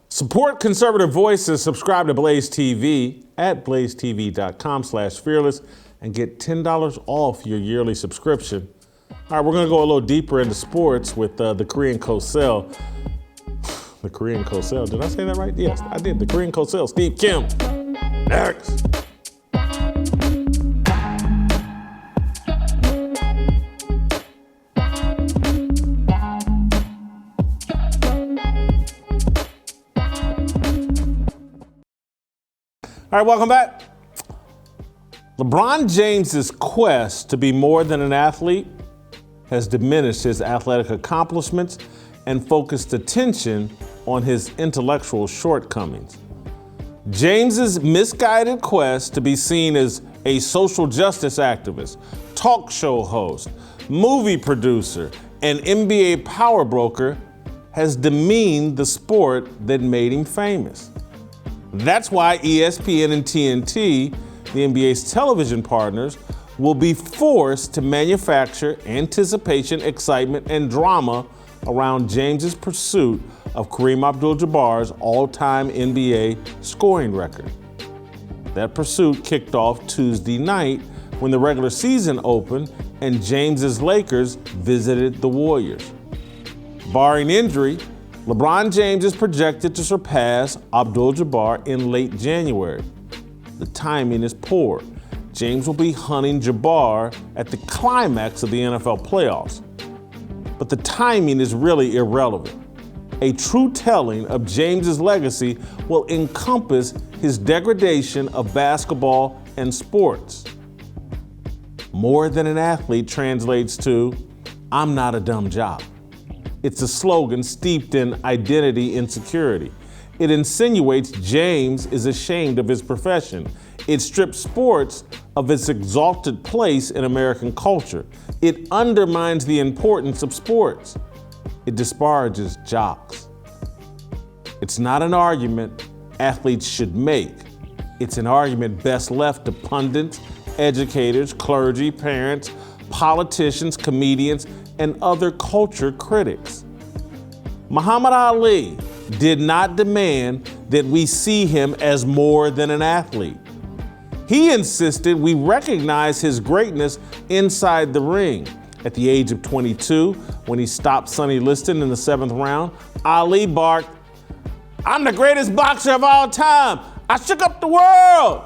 Support conservative voices. Subscribe to Blaze TV at blazetv.com/fearless and get $10 off your yearly subscription. All right, we're going to go a little deeper into sports with the Korean Cosell. The Korean Cosell. Did I say that right? Yes, I did. The Korean Cosell. Steve Kim. Next. All right, welcome back. LeBron James's quest to be more than an athlete has diminished his athletic accomplishments and focused attention on his intellectual shortcomings. James's misguided quest to be seen as a social justice activist, talk show host, movie producer, and NBA power broker has demeaned the sport that made him famous. That's why ESPN and TNT the NBA's television partners will be forced to manufacture anticipation, excitement, and drama around James's pursuit of Kareem Abdul-Jabbar's all-time NBA scoring record. That pursuit kicked off Tuesday night when the regular season opened and James's Lakers visited the Warriors. Barring injury, LeBron James is projected to surpass Abdul-Jabbar in late January. The timing is poor. James will be hunting Jabbar at the climax of the NFL playoffs. But the timing is really irrelevant. A true telling of James's legacy will encompass his degradation of basketball and sports. More than an athlete translates to, I'm not a dumb jock. It's a slogan steeped in identity insecurity. It insinuates James is ashamed of his profession. It strips sports of its exalted place in American culture. It undermines the importance of sports. It disparages jocks. It's not an argument athletes should make. It's an argument best left to pundits, educators, clergy, parents, politicians, comedians, and other culture critics. Muhammad Ali did not demand that we see him as more than an athlete. He insisted we recognize his greatness inside the ring. At the age of 22, when he stopped Sonny Liston in the 7th round, Ali barked, "I'm the greatest boxer of all time. I shook up the world.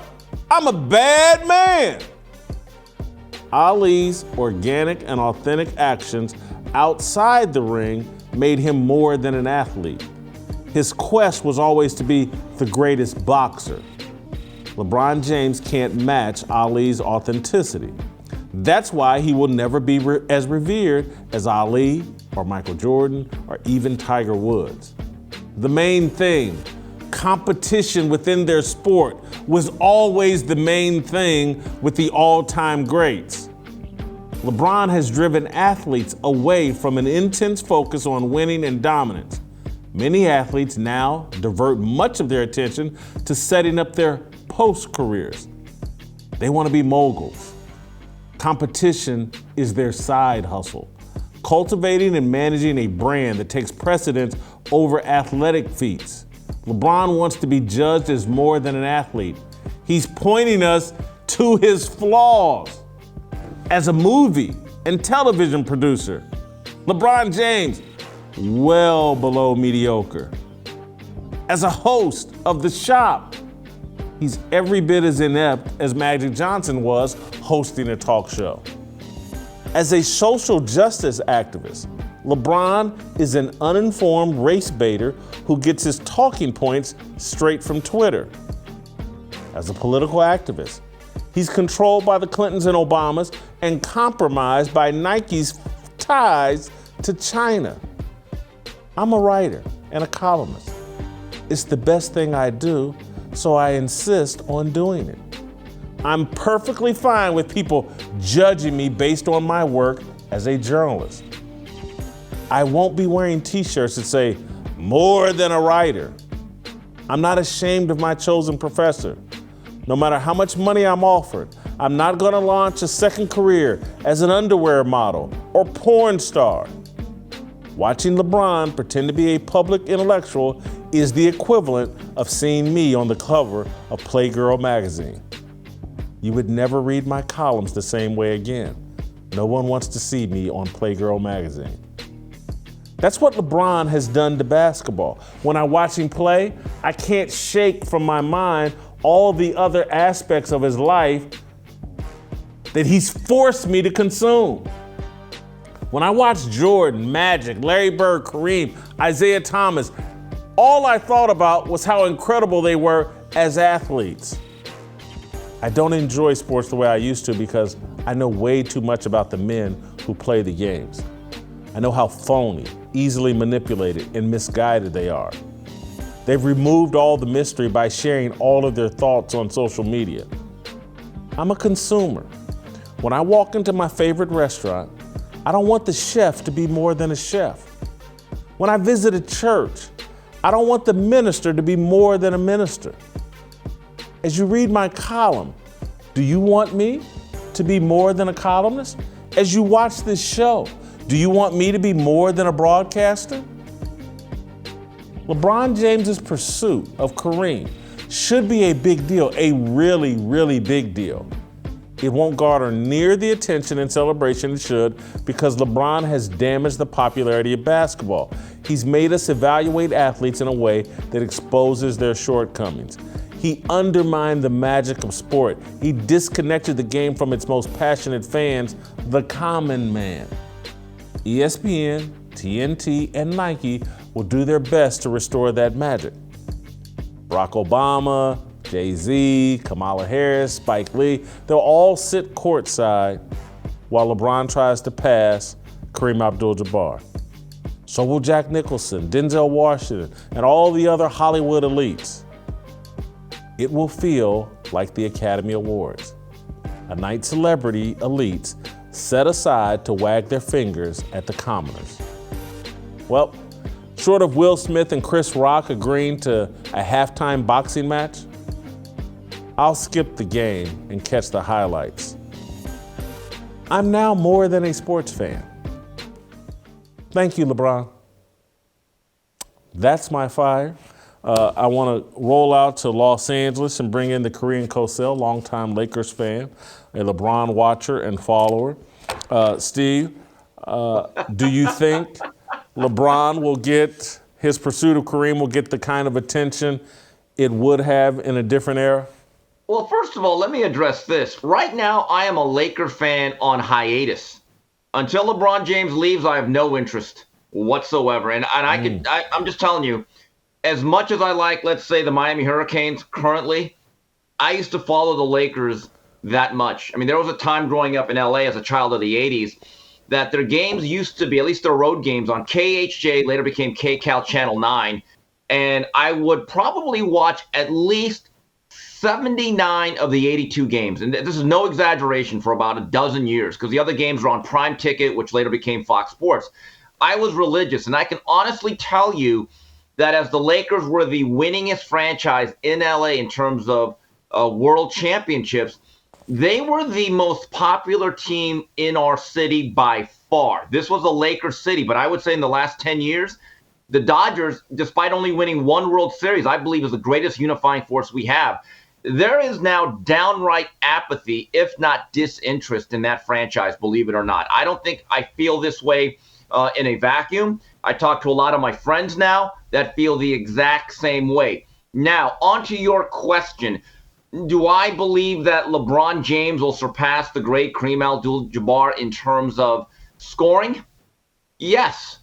I'm a bad man." Ali's organic and authentic actions outside the ring made him more than an athlete. His quest was always to be the greatest boxer. LeBron James can't match Ali's authenticity. That's why he will never be as revered as Ali or Michael Jordan or even Tiger Woods. The main thing, competition within their sport, was always the main thing with the all-time greats. LeBron has driven athletes away from an intense focus on winning and dominance. Many athletes now divert much of their attention to setting up their post-careers. They want to be moguls. Competition is their side hustle. Cultivating and managing a brand that takes precedence over athletic feats. LeBron wants to be judged as more than an athlete. He's pointing us to his flaws. As a movie and television producer, LeBron James, well below mediocre. As a host of The Shop, he's every bit as inept as Magic Johnson was hosting a talk show. As a social justice activist, LeBron is an uninformed race baiter who gets his talking points straight from Twitter. As a political activist, he's controlled by the Clintons and Obamas and compromised by Nike's ties to China. I'm a writer and a columnist. It's the best thing I do, so I insist on doing it. I'm perfectly fine with people judging me based on my work as a journalist. I won't be wearing t-shirts that say, "more than a writer." I'm not ashamed of my chosen professor. No matter how much money I'm offered, I'm not going to launch a second career as an underwear model or porn star. Watching LeBron pretend to be a public intellectual is the equivalent of seeing me on the cover of Playgirl magazine. You would never read my columns the same way again. No one wants to see me on Playgirl magazine. That's what LeBron has done to basketball. When I watch him play, I can't shake from my mind all the other aspects of his life that he's forced me to consume. When I watch Jordan, Magic, Larry Bird, Kareem, Isaiah Thomas, all I thought about was how incredible they were as athletes. I don't enjoy sports the way I used to because I know way too much about the men who play the games. I know how phony, easily manipulated, and misguided they are. They've removed all the mystery by sharing all of their thoughts on social media. I'm a consumer. When I walk into my favorite restaurant, I don't want the chef to be more than a chef. When I visit a church, I don't want the minister to be more than a minister. As you read my column, Do you want me to be more than a columnist? As you watch this show, do you want me to be more than a broadcaster? LeBron James's pursuit of Kareem should be a big deal, a really, really big deal. It won't garner near the attention and celebration it should because LeBron has damaged the popularity of basketball. He's made us evaluate athletes in a way that exposes their shortcomings. He undermined the magic of sport. He disconnected the game from its most passionate fans, the common man. ESPN, TNT, and Nike will do their best to restore that magic. Barack Obama, Jay-Z, Kamala Harris, Spike Lee, they'll all sit courtside while LeBron tries to pass Kareem Abdul-Jabbar. So will Jack Nicholson, Denzel Washington, and all the other Hollywood elites. It will feel like the Academy Awards. A night celebrity elites set aside to wag their fingers at the commoners. Well, short of Will Smith and Chris Rock agreeing to a halftime boxing match, I'll skip the game and catch the highlights. I'm now more than a sports fan. Thank you, LeBron. That's my fire. I want to roll out to Los Angeles and bring in the Korean Cosell, longtime Lakers fan, a LeBron watcher and follower. Steve, do you think LeBron will get, his pursuit of Kareem will get the kind of attention it would have in a different era?
Well, first of all, let me address this. Right now, I am a Laker fan on hiatus. Until LeBron James leaves, I have no interest whatsoever. And I'm just telling you, as much as I like, let's say, the Miami Hurricanes currently, I used to follow the Lakers that much. I mean, there was a time growing up in LA as a child of the 80s that their games used to be, at least their road games, on KHJ, later became KCAL Channel 9. And I would probably watch at least 79 of the 82 games. And this is no exaggeration, for about a dozen years, because the other games were on Prime Ticket, which later became Fox Sports. I was religious, and I can honestly tell you that as the Lakers were the winningest franchise in LA in terms of world championships, they were the most popular team in our city by far. This was a Lakers city, but I would say in the last 10 years, the Dodgers, despite only winning one World Series, I believe is the greatest unifying force we have. There is now downright apathy, if not disinterest, in that franchise, believe it or not. I don't think I feel this way in a vacuum. I talk to a lot of my friends now that feel the exact same way. Now, on to your question. Do I believe that LeBron James will surpass the great Kareem Abdul-Jabbar in terms of scoring? Yes.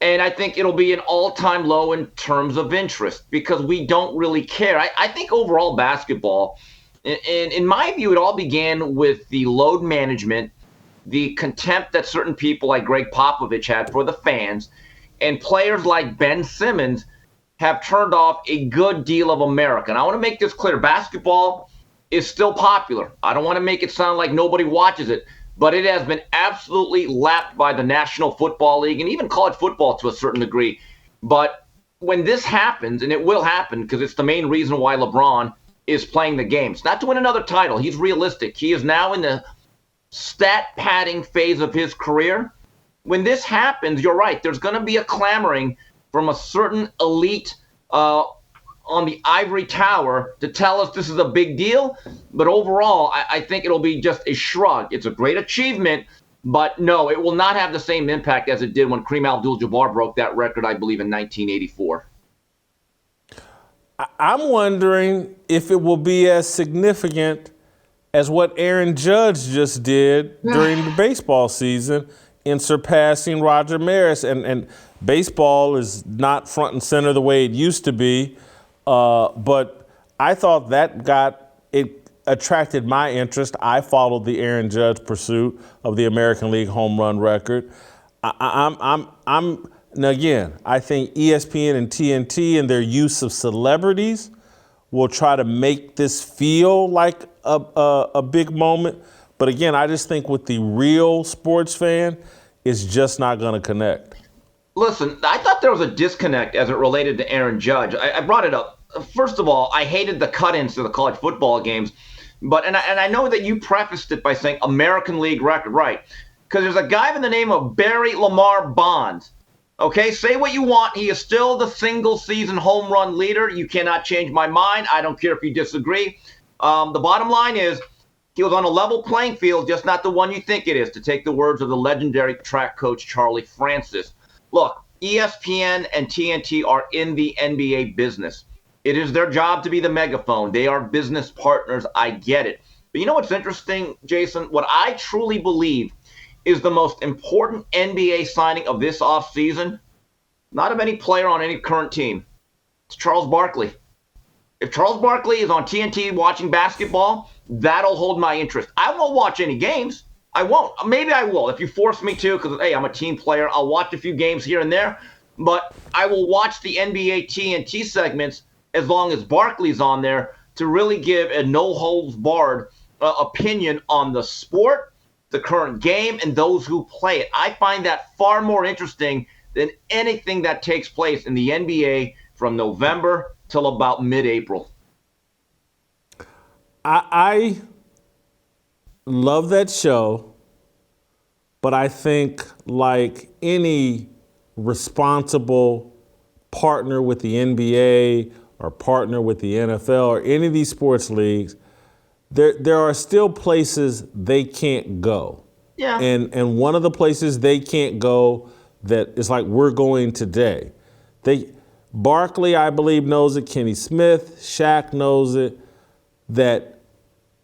And I think it'll be an all-time low in terms of interest because we don't really care. I think overall basketball, in my view, it all began with the load management, the contempt that certain people like Greg Popovich had for the fans, and players like Ben Simmons have turned off a good deal of America. And I want to make this clear. Basketball is still popular. I don't want to make it sound like nobody watches it, but it has been absolutely lapped by the National Football League and even college football to a certain degree. But when this happens, and it will happen because it's the main reason why LeBron is playing the game. It's not to win another title. He's realistic. He is now in the stat padding phase of his career. When this happens, you're right. There's going to be a clamoring from a certain elite on the ivory tower to tell us this is a big deal. But overall, I think it'll be just a shrug. It's a great achievement, but no, it will not have the same impact as it did when Kareem Abdul-Jabbar broke that record, I believe, in 1984.
I'm wondering if it will be as significant as what Aaron Judge just did during the baseball season in surpassing Roger Maris. And baseball is not front and center the way it used to be. But I thought it attracted my interest. I followed the Aaron Judge pursuit of the American League home run record. Now again, I think ESPN and TNT and their use of celebrities will try to make this feel like a big moment. But again, I just think with the real sports fan, it's just not going to connect.
Listen, I thought there was a disconnect as it related to Aaron Judge. I brought it up. First of all, I hated the cut-ins to the college football games But and I know that you prefaced it by saying American League record, right? Because there's a guy by the name of Barry Lamar Bonds. Okay, say what you want. He is still the single-season home run leader. You cannot change my mind. I don't care if you disagree. The bottom line is he was on a level playing field, just not the one you think it is, to take the words of the legendary track coach Charlie Francis. Look, ESPN and TNT are in the NBA business. It is their job to be the megaphone. They are business partners. I get it. But you know what's interesting, Jason? What I truly believe is the most important NBA signing of this offseason, not of any player on any current team. It's Charles Barkley. If Charles Barkley is on TNT watching basketball, that'll hold my interest. I won't watch any games. I won't. Maybe I will if you force me to, because, hey, I'm a team player. I'll watch a few games here and there. But I will watch the NBA TNT segments as long as Barkley's on there to really give a no-holds-barred opinion on the sport, the current game, and those who play it. I find that far more interesting than anything that takes place in the NBA from November till about mid-April.
I love that show, but I think like any responsible partner with the NBA or partner with the NFL or any of these sports leagues, there are still places they can't go.
Yeah.
And one of the places they can't go that is like we're going today. Barkley, I believe, knows it. Kenny Smith, Shaq knows it. That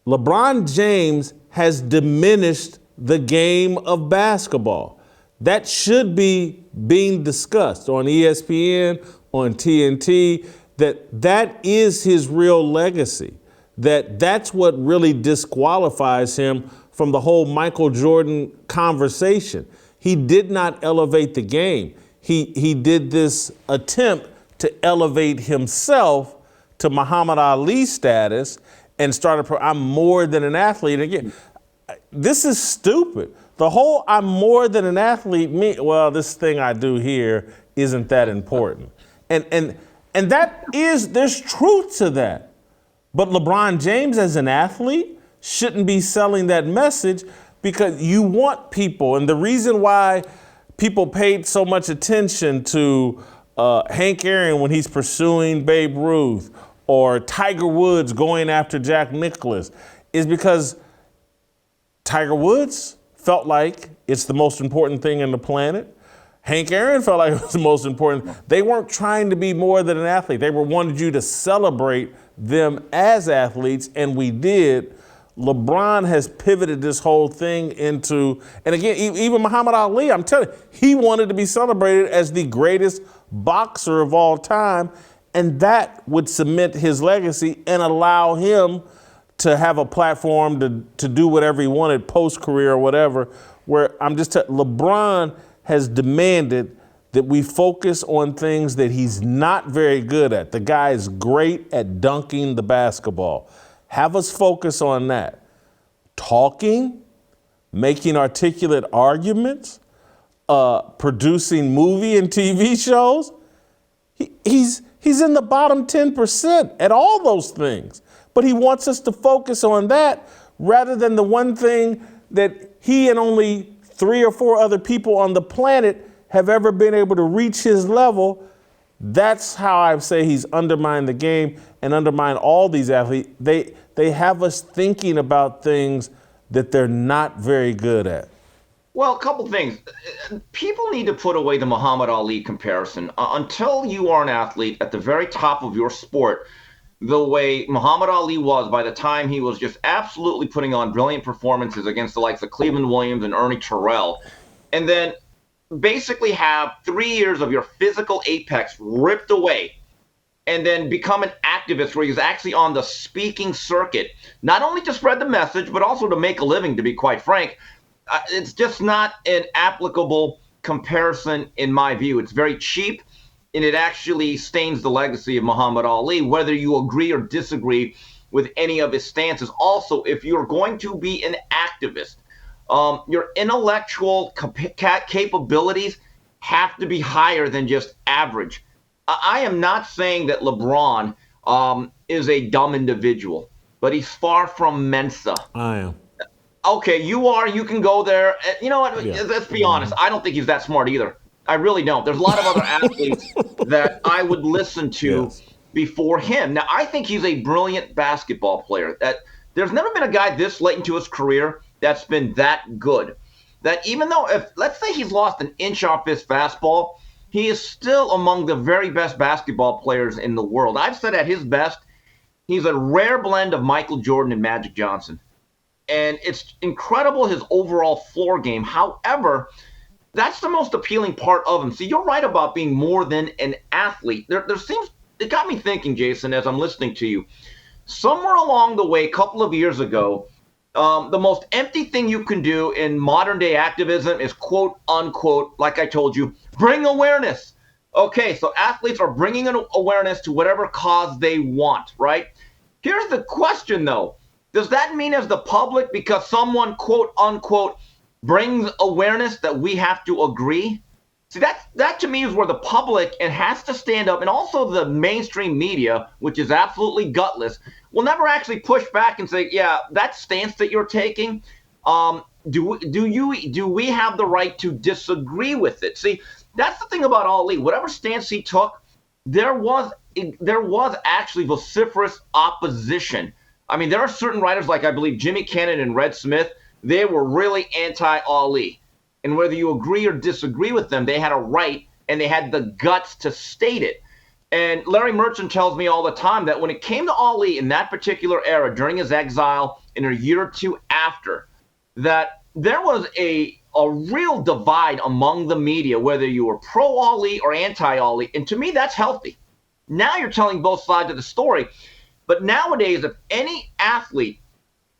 LeBron James has diminished the game of basketball. That should be being discussed on ESPN, on TNT, that is his real legacy. That's what really disqualifies him from the whole Michael Jordan conversation. He did not elevate the game. He did this attempt to elevate himself to Muhammad Ali status and started, I'm more than an athlete. Again, this is stupid. The whole I'm more than an athlete, this thing I do here isn't that important. And there's truth to that. But LeBron James as an athlete shouldn't be selling that message because you want people. And the reason why people paid so much attention to Hank Aaron when he's pursuing Babe Ruth or Tiger Woods going after Jack Nicklaus is because Tiger Woods felt like it's the most important thing on the planet. Hank Aaron felt like it was the most important. They weren't trying to be more than an athlete. They wanted you to celebrate them as athletes, and we did. LeBron has pivoted this whole thing into, and again, even Muhammad Ali, I'm telling you, he wanted to be celebrated as the greatest boxer of all time, and that would cement his legacy and allow him to have a platform to do whatever he wanted post-career or whatever, where LeBron has demanded that we focus on things that he's not very good at. The guy is great at dunking the basketball. Have us focus on that. Talking, making articulate arguments, producing movie and TV shows. He's in the bottom 10% at all those things. But he wants us to focus on that rather than the one thing that he and only 3 or 4 other people on the planet have ever been able to reach his level. That's how I say he's undermined the game and undermined all these athletes. They have us thinking about things that they're not very good at.
Well, a couple things. People need to put away the Muhammad Ali comparison. Until you are an athlete at the very top of your sport, the way Muhammad Ali was by the time he was just absolutely putting on brilliant performances against the likes of Cleveland Williams and Ernie Terrell, and then basically have 3 years of your physical apex ripped away, and then become an activist where he's actually on the speaking circuit, not only to spread the message, but also to make a living, to be quite frank. It's just not an applicable comparison in my view. It's very cheap, and it actually stains the legacy of Muhammad Ali, whether you agree or disagree with any of his stances. Also, if you're going to be an activist, your intellectual capabilities have to be higher than just average. I am not saying that LeBron is a dumb individual, but he's far from Mensa.
I am.
Okay, you are. You can go there. You know what?
Yeah.
Let's be honest. I don't think he's that smart either. I really don't. There's a lot of other athletes that I would listen to before him. Now, I think he's a brilliant basketball player. That there's never been a guy this late into his career that's been that good. That even though, if let's say he's lost an inch off his fastball, he is still among the very best basketball players in the world. I've said at his best, he's a rare blend of Michael Jordan and Magic Johnson. And it's incredible, his overall floor game. However, that's the most appealing part of him. See, you're right about being more than an athlete. It got me thinking, Jason, as I'm listening to you. Somewhere along the way, a couple of years ago, the most empty thing you can do in modern day activism is, quote unquote, like I told you, bring awareness. Okay, so athletes are bringing an awareness to whatever cause they want, right? Here's the question, though. Does that mean as the public, because someone, quote unquote, brings awareness, that we have to agree? See, that to me is where the public and has to stand up, and also the mainstream media, which is absolutely gutless, will never actually push back and say, yeah, that stance that you're taking, do we have the right to disagree with it? See, that's the thing about Ali. Whatever stance he took, there was actually vociferous opposition. I mean, there are certain writers, like I believe Jimmy Cannon and Red Smith, they were really anti-Ali. And whether you agree or disagree with them, they had a right and they had the guts to state it. And Larry Merchant tells me all the time that when it came to Ali in that particular era, during his exile and a year or two after, that there was a real divide among the media, whether you were pro-Ali or anti-Ali. And to me, that's healthy. Now you're telling both sides of the story. But nowadays, if any athlete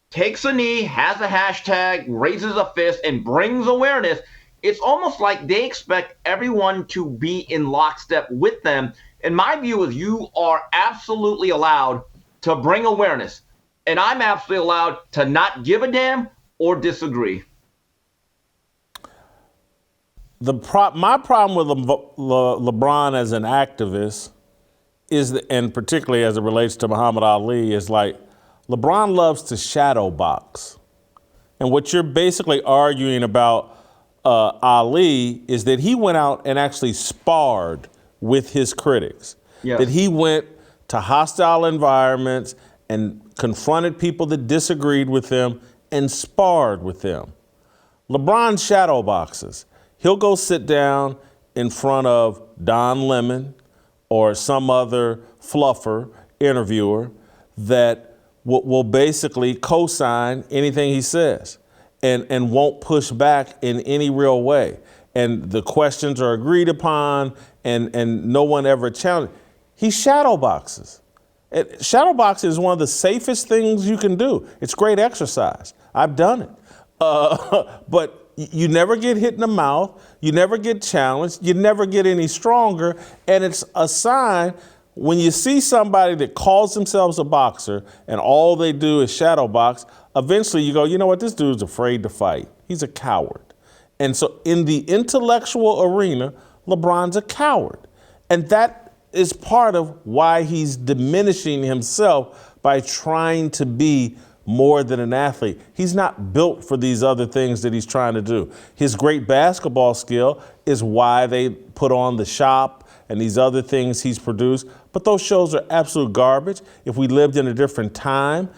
takes a knee, has a hashtag, raises a fist, and brings awareness, it's almost like they expect everyone to be in lockstep with them. And my view is you are absolutely allowed to bring awareness. And I'm absolutely allowed to not give a damn or disagree.
My problem with LeBron as an activist and particularly as it relates to Muhammad Ali, is like LeBron loves to shadow box. And what you're basically arguing about Ali is that he went out and actually sparred with his critics. Yes. That he went to hostile environments and confronted people that disagreed with him and sparred with them. LeBron shadow boxes. He'll go sit down in front of Don Lemon or some other fluffer interviewer that will basically co-sign anything he says and won't push back in any real way. And the questions are agreed upon and no one ever challenges. He shadow boxes. Shadow boxing is one of the safest things you can do. It's great exercise. I've done it. But you never get hit in the mouth. You never get challenged. You never get any stronger. And it's a sign when you see somebody that calls themselves a boxer and all they do is shadow box, eventually you go, you know what, this dude's afraid to fight. He's a coward. And so in the intellectual arena, LeBron's a coward. And that is part of why he's diminishing himself by trying to be more than an athlete. He's not built for these other things that he's trying to do. His great basketball skill is why they put on The Shop and these other things he's produced. But those shows are absolute garbage. If we lived in a different time,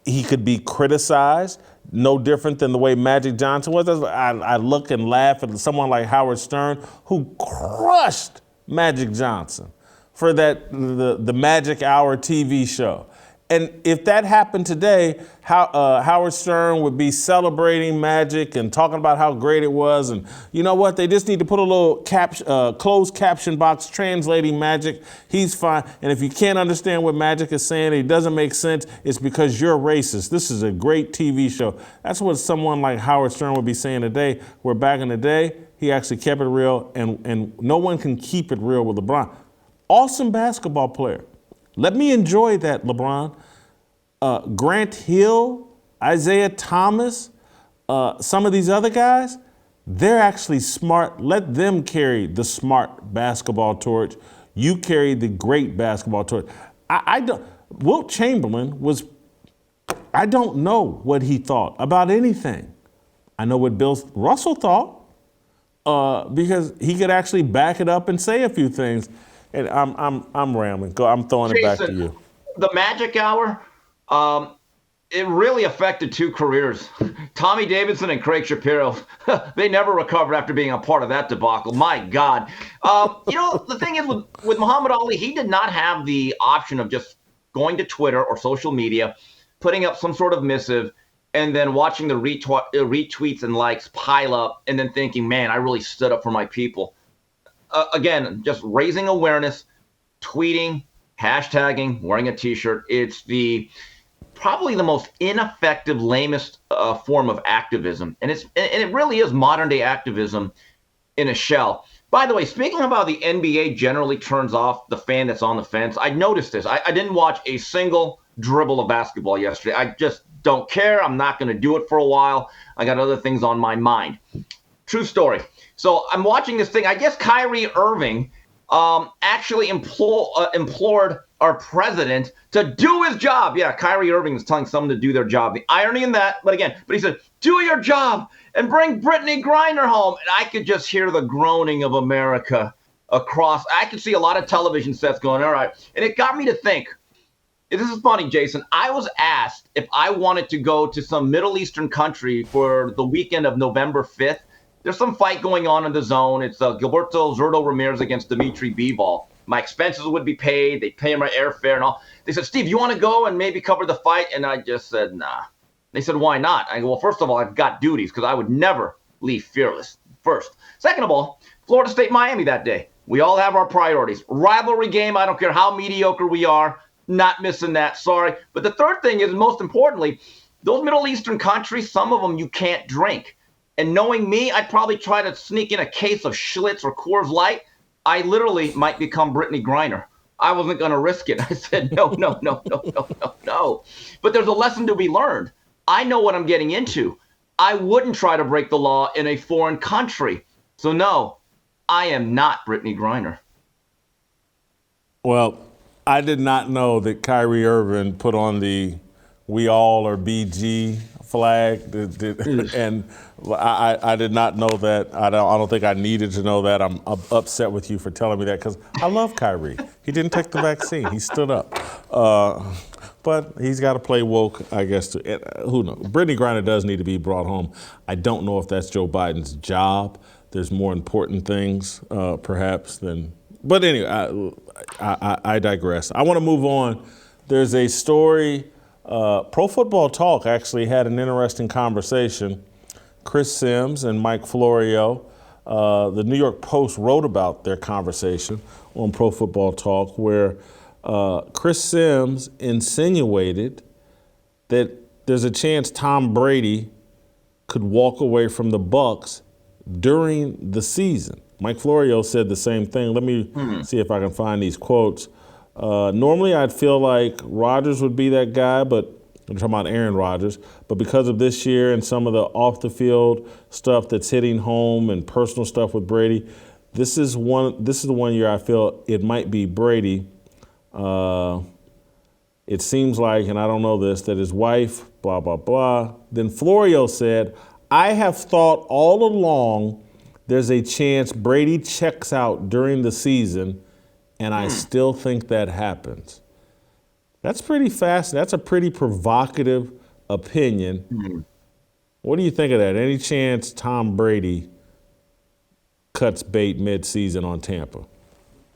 he could be criticized, no different than the way Magic Johnson was. I look and laugh at someone like Howard Stern, who crushed Magic Johnson for the Magic Hour TV show. And if that happened today, Howard Stern would be celebrating Magic and talking about how great it was. And you know what? They just need to put a little closed caption box translating Magic. He's fine. And if you can't understand what Magic is saying, it doesn't make sense, it's because you're racist. This is a great TV show. That's what someone like Howard Stern would be saying today, where back in the day, he actually kept it real. And no one can keep it real with LeBron. Awesome basketball player. Let me enjoy that, LeBron. Grant Hill, Isaiah Thomas, some of ththese other guys, they're actually smart. Let them carry the smart basketball torch. You carry the great basketball torch. Wilt Chamberlain was I don't know what he thought about anything. I know what Bill Russell thought because he could actually back it up and say a few things. And I'm rambling. I'm throwing it back to you.
The Magic Hour, it really affected two careers. Tommy Davidson and Craig Shapiro. They never recovered after being a part of that debacle. My God. The thing is with Muhammad Ali, he did not have the option of just going to Twitter or social media, putting up some sort of missive, and then watching the retweets and likes pile up, and then thinking, man, I really stood up for my people. Again, just raising awareness, tweeting, hashtagging, wearing a T-shirt. It's probably the most ineffective, lamest form of activism. And it really is modern day activism in a shell. By the way, speaking of how the NBA generally turns off the fan that's on the fence, I noticed this. I didn't watch a single dribble of basketball yesterday. I just don't care. I'm not going to do it for a while. I got other things on my mind. True story. So I'm watching this thing. I guess Kyrie Irving actually implored our president to do his job. Yeah, Kyrie Irving is telling someone to do their job. The irony in that, but he said, do your job and bring Brittany Griner home. And I could just hear the groaning of America across. I could see a lot of television sets going, all right. And it got me to think. This is funny, Jason. I was asked if I wanted to go to some Middle Eastern country for the weekend of November 5th. There's some fight going on in the zone. It's Gilberto Zurdo Ramirez against Dimitri Bivol. My expenses would be paid. They pay my airfare and all. They said, Steve, you want to go and maybe cover the fight? And I just said, nah. They said, why not? I go, well, first of all, I've got duties because I would never leave fearless. First. Second of all, Florida State, Miami that day. We all have our priorities. Rivalry game, I don't care how mediocre we are. Not missing that, sorry. But the third thing is, most importantly, those Middle Eastern countries, some of them you can't drink. And knowing me, I'd probably try to sneak in a case of Schlitz or Coors Light. I literally might become Brittany Griner. I wasn't going to risk it. I said, no. But there's a lesson to be learned. I know what I'm getting into. I wouldn't try to break the law in a foreign country. So no, I am not Brittany Griner.
Well, I did not know that Kyrie Irving put on the "We All Are BG" flag, and I did not know that. I don't think I needed to know that. I'm upset with you for telling me that because I love Kyrie. He didn't take the vaccine. He stood up. But he's got to play woke, I guess. Who knows? Brittany Griner does need to be brought home. I don't know if that's Joe Biden's job. There's more important things, perhaps, than. But anyway, I digress. I want to move on. There's a story. Pro Football Talk actually had an interesting conversation. Chris Sims and Mike Florio, the New York Post wrote about their conversation on Pro Football Talk, where Chris Sims insinuated that there's a chance Tom Brady could walk away from the Bucs during the season. Mike Florio said the same thing. Let me see if I can find these quotes. Normally, I'd feel like Rodgers would be that guy, but I'm talking about Aaron Rodgers. But because of this year and some of the off-the-field stuff that's hitting home and personal stuff with Brady, this is the one year I feel it might be Brady. It seems like, and I don't know this, that his wife, blah, blah, blah. Then Florio said, I have thought all along there's a chance Brady checks out during the season, and I still think that happens. That's pretty fast. That's a pretty provocative opinion. What do you think of that? Any chance Tom Brady cuts bait mid-season on Tampa?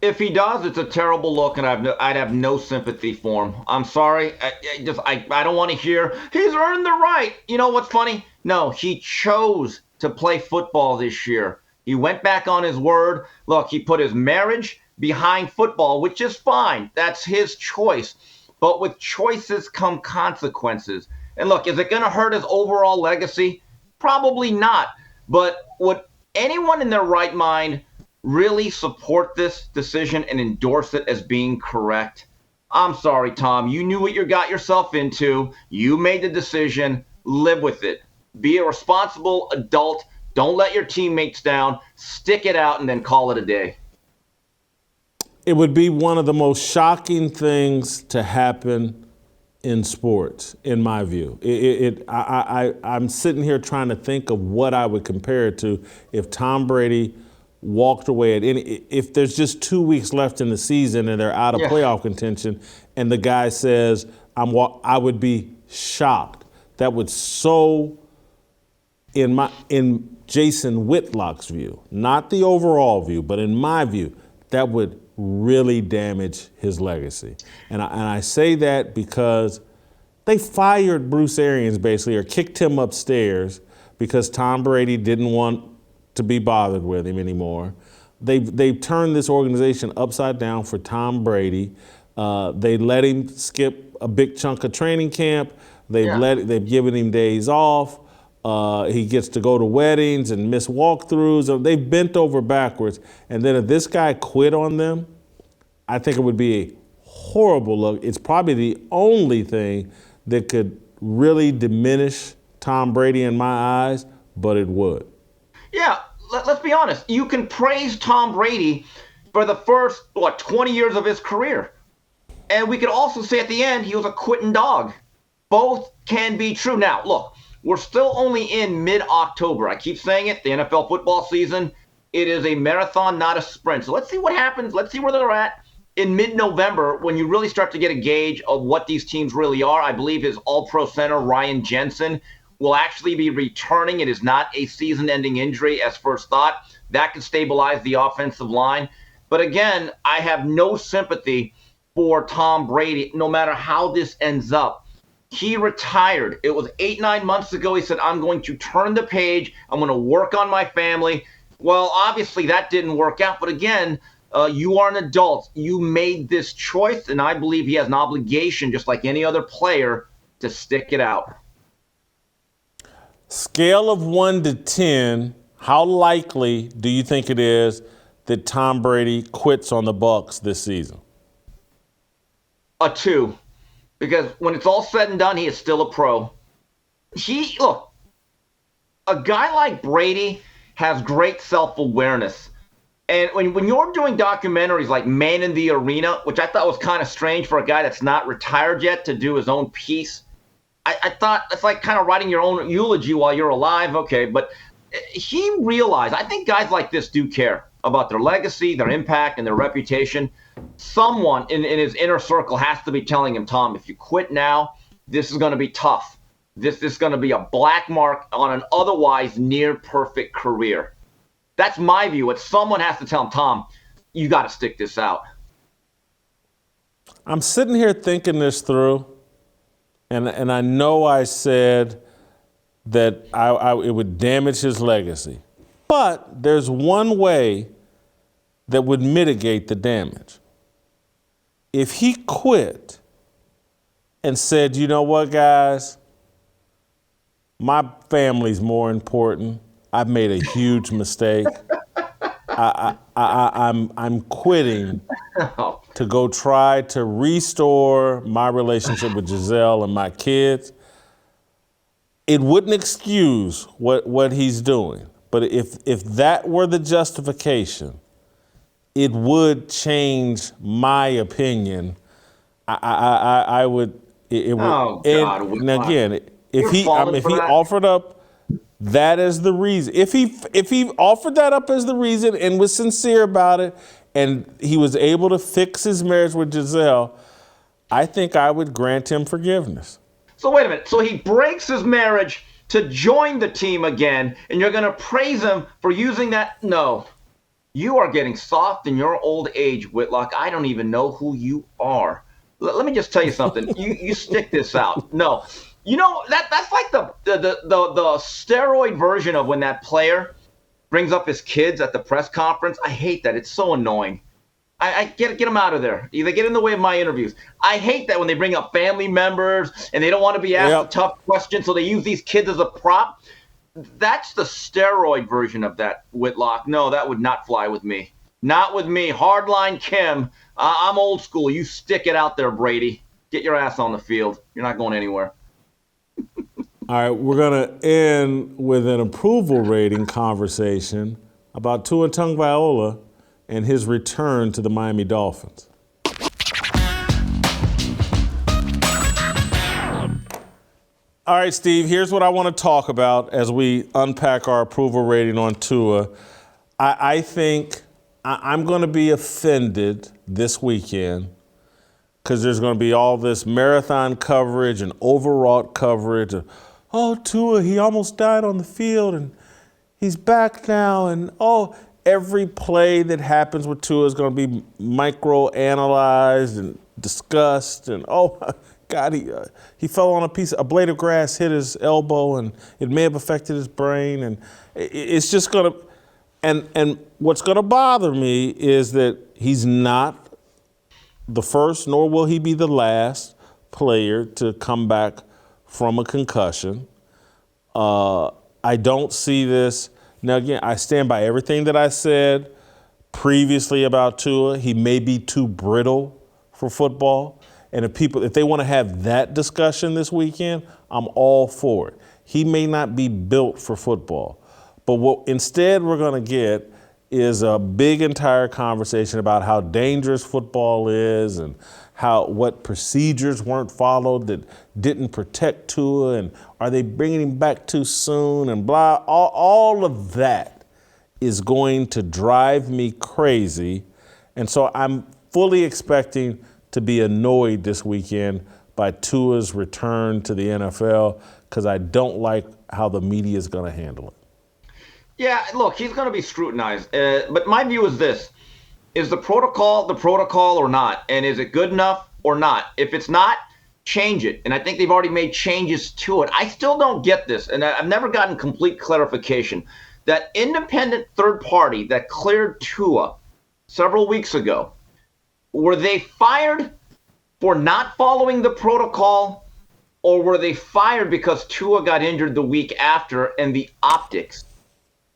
If he does, it's a terrible look, and I'd have no sympathy for him. I'm sorry. I don't want to hear, he's earned the right. You know what's funny? No, he chose to play football this year. He went back on his word. Look, he put his marriage behind football, which is fine. That's his choice. But with choices come consequences. And look, is it going to hurt his overall legacy? Probably not. But would anyone in their right mind really support this decision and endorse it as being correct? I'm sorry, Tom. You knew what you got yourself into. You made the decision. Live with it. Be a responsible adult. Don't let your teammates down. Stick it out and then call it a day.
It would be one of the most shocking things to happen in sports, in my view. I'm sitting here trying to think of what I would compare it to if Tom Brady walked away if there's just 2 weeks left in the season and they're out of playoff contention, and the guy says, I would be shocked. That would in Jason Whitlock's view, not the overall view, but in my view, that would really damage his legacy. And I say that because they fired Bruce Arians basically, or kicked him upstairs because Tom Brady didn't want to be bothered with him anymore. They've turned this organization upside down for Tom Brady. They let him skip a big chunk of training camp. They've given him days off. He gets to go to weddings and miss walkthroughs. They've bent over backwards. And then if this guy quit on them, I think it would be a horrible look. It's probably the only thing that could really diminish Tom Brady in my eyes, but it would.
Yeah, let's be honest. You can praise Tom Brady for the first, 20 years of his career. And we could also say at the end, he was a quitting dog. Both can be true. Now, look, we're still only in mid-October. I keep saying it, the NFL football season, it is a marathon, not a sprint. So let's see what happens. Let's see where they're at in mid-November when you really start to get a gauge of what these teams really are. I believe his all-pro center, Ryan Jensen, will actually be returning. It is not a season-ending injury as first thought. That can stabilize the offensive line. But again, I have no sympathy for Tom Brady, no matter how this ends up. He retired. It was 8-9 months ago. He said, I'm going to turn the page. I'm going to work on my family. Well, obviously that didn't work out. But again, you are an adult. You made this choice, and I believe he has an obligation, just like any other player, to stick it out.
Scale of 1 to 10, how likely do you think it is that Tom Brady quits on the Bucs this season?
A 2. Because when it's all said and done, he is still a pro. Look, a guy like Brady has great self-awareness. And when you're doing documentaries like Man in the Arena, which I thought was kind of strange for a guy that's not retired yet to do his own piece, I thought it's like kind of writing your own eulogy while you're alive. Okay, but he realized, I think guys like this do care about their legacy, their impact, and their reputation. Someone in his inner circle has to be telling him, Tom, if you quit now, this is going to be tough. This is going to be a black mark on an otherwise near perfect career. That's my view. It's someone has to tell him, Tom, you got to stick this out.
I'm sitting here thinking this through, and I know I said that it would damage his legacy. But there's one way that would mitigate the damage. If he quit and said, you know what, guys, my family's more important. I've made a huge mistake. I'm quitting to go try to restore my relationship with Giselle and my kids. It wouldn't excuse what he's doing. But if that were the justification, it would change my opinion. I would. It would.
Oh God!
And again, if he offered up that as the reason, if he offered that up as the reason and was sincere about it, and he was able to fix his marriage with Giselle, I think I would grant him forgiveness.
So wait a minute. So he breaks his marriage to join the team again, and you're going to praise him for using that? No. You are getting soft in your old age, Whitlock. I don't even know who you are. Let me just tell you something. You stick this out. No. You know, that's like the steroid version of when that player brings up his kids at the press conference. I hate that. It's so annoying. I get them out of there. They get in the way of my interviews. I hate that when they bring up family members and they don't want to be asked a tough question, so they use these kids as a prop. That's the steroid version of that, Whitlock. No, that would not fly with me. Not with me. Hardline Kim. I'm old school. You stick it out there, Brady. Get your ass on the field. You're not going anywhere.
All right, we're going to end with an approval rating conversation about Tua Tagovailoa and his return to the Miami Dolphins. All right, Steve, here's what I want to talk about as we unpack our approval rating on Tua. I think I'm going to be offended this weekend because there's going to be all this marathon coverage and overwrought coverage of, oh, Tua, he almost died on the field and he's back now. And, oh, every play that happens with Tua is going to be micro-analyzed and discussed. And, oh, God, he fell on a blade of grass, hit his elbow, and it may have affected his brain. And it's just going to, and what's going to bother me is that he's not the first, nor will he be the last player to come back from a concussion. I don't see this. Now, again, I stand by everything that I said previously about Tua. He may be too brittle for football. And if they want to have that discussion this weekend, I'm all for it. He may not be built for football. But what instead we're going to get is a big entire conversation about how dangerous football is and what procedures weren't followed that didn't protect Tua, and are they bringing him back too soon, and blah. All of that is going to drive me crazy. And so I'm fully expecting to be annoyed this weekend by Tua's return to the NFL because I don't like how the media is going to handle it.
Yeah, look, he's going to be scrutinized. But my view is this. Is the protocol or not? And is it good enough or not? If it's not, change it. And I think they've already made changes to it. I still don't get this, and I've never gotten complete clarification. That independent third party that cleared Tua several weeks ago, were they fired for not following the protocol, or were they fired because Tua got injured the week after and the optics?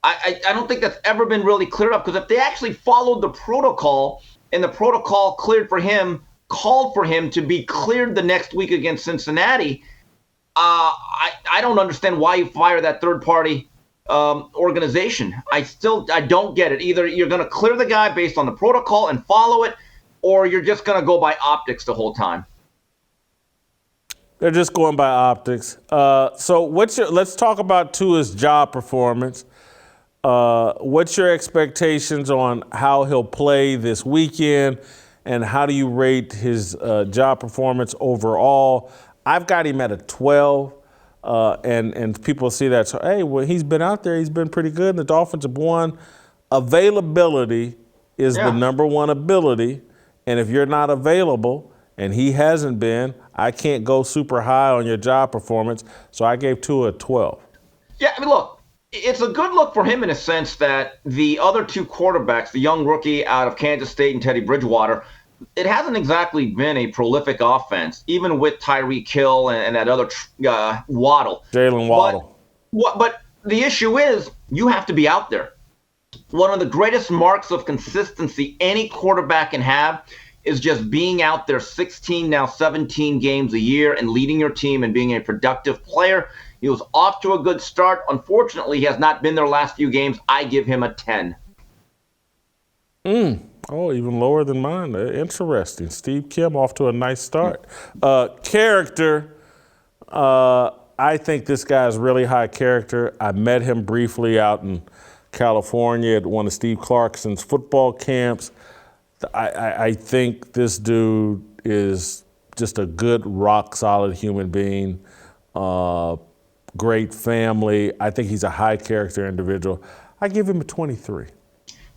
I don't think that's ever been really cleared up, because if they actually followed the protocol and the protocol called for him to be cleared the next week against Cincinnati, I don't understand why you fire that third party organization. I don't get it. Either you're going to clear the guy based on the protocol and follow it, or you're just going to go by optics the whole time.
They're just going by optics. So let's talk about Tua's job performance. What's your expectations on how he'll play this weekend, and how do you rate his job performance overall? I've got him at a 12, and people see that. So, hey, well, he's been out there. He's been pretty good, and the Dolphins have won. Availability is the number one ability, and if you're not available, and he hasn't been, I can't go super high on your job performance, so I gave Tua a 12.
Yeah, I mean, look. It's a good look for him in a sense that the other two quarterbacks, the young rookie out of Kansas State and Teddy Bridgewater, it hasn't exactly been a prolific offense, even with Tyreek Hill and that other Waddle.
Jalen Waddle.
But the issue is you have to be out there. One of the greatest marks of consistency any quarterback can have is just being out there 16, now 17 games a year and leading your team and being a productive player. He was off to a good start. Unfortunately, he has not been there last few games. I give him a 10.
Oh, even lower than mine. Interesting. Steve Kim off to a nice start. Character, I think this guy is really high character. I met him briefly out in California at one of Steve Clarkson's football camps. I think this dude is just a good, rock-solid human being. Great family. I think he's a high character individual. I give him a 23.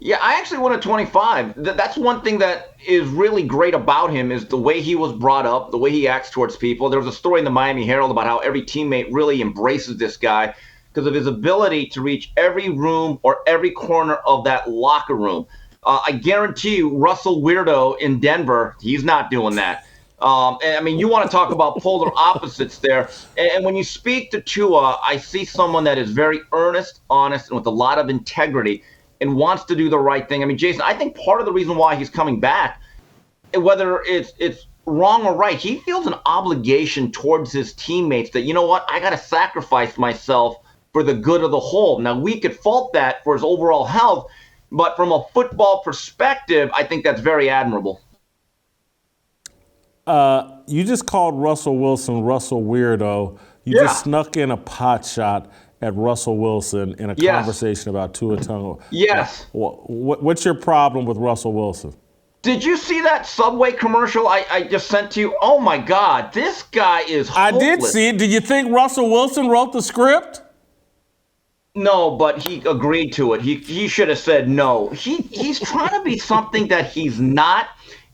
Yeah, I actually went a 25. That's one thing that is really great about him is the way he was brought up, the way he acts towards people. There was a story in the Miami Herald about how every teammate really embraces this guy because of his ability to reach every room or every corner of that locker room. I guarantee you, Russell Weirdo in Denver, he's not doing that. I mean, you want to talk about polar opposites there. And when you speak to Tua, I see someone that is very earnest, honest, and with a lot of integrity and wants to do the right thing. I mean, Jason, I think part of the reason why he's coming back, whether it's wrong or right, he feels an obligation towards his teammates that, you know what, I got to sacrifice myself for the good of the whole. Now, we could fault that for his overall health, but from a football perspective, I think that's very admirable.
You just called Russell Wilson Russell Weirdo You just snuck in a pot shot at Russell Wilson in a conversation about Tua Tagovailoa.
Yes.
What's your problem with Russell Wilson?
Did you see that Subway commercial I just sent to you? Oh, my God. This guy is hopeless.
I did see it. Do you think Russell Wilson wrote the script?
No, but he agreed to it. He should have said no. He's trying to be something that he's not,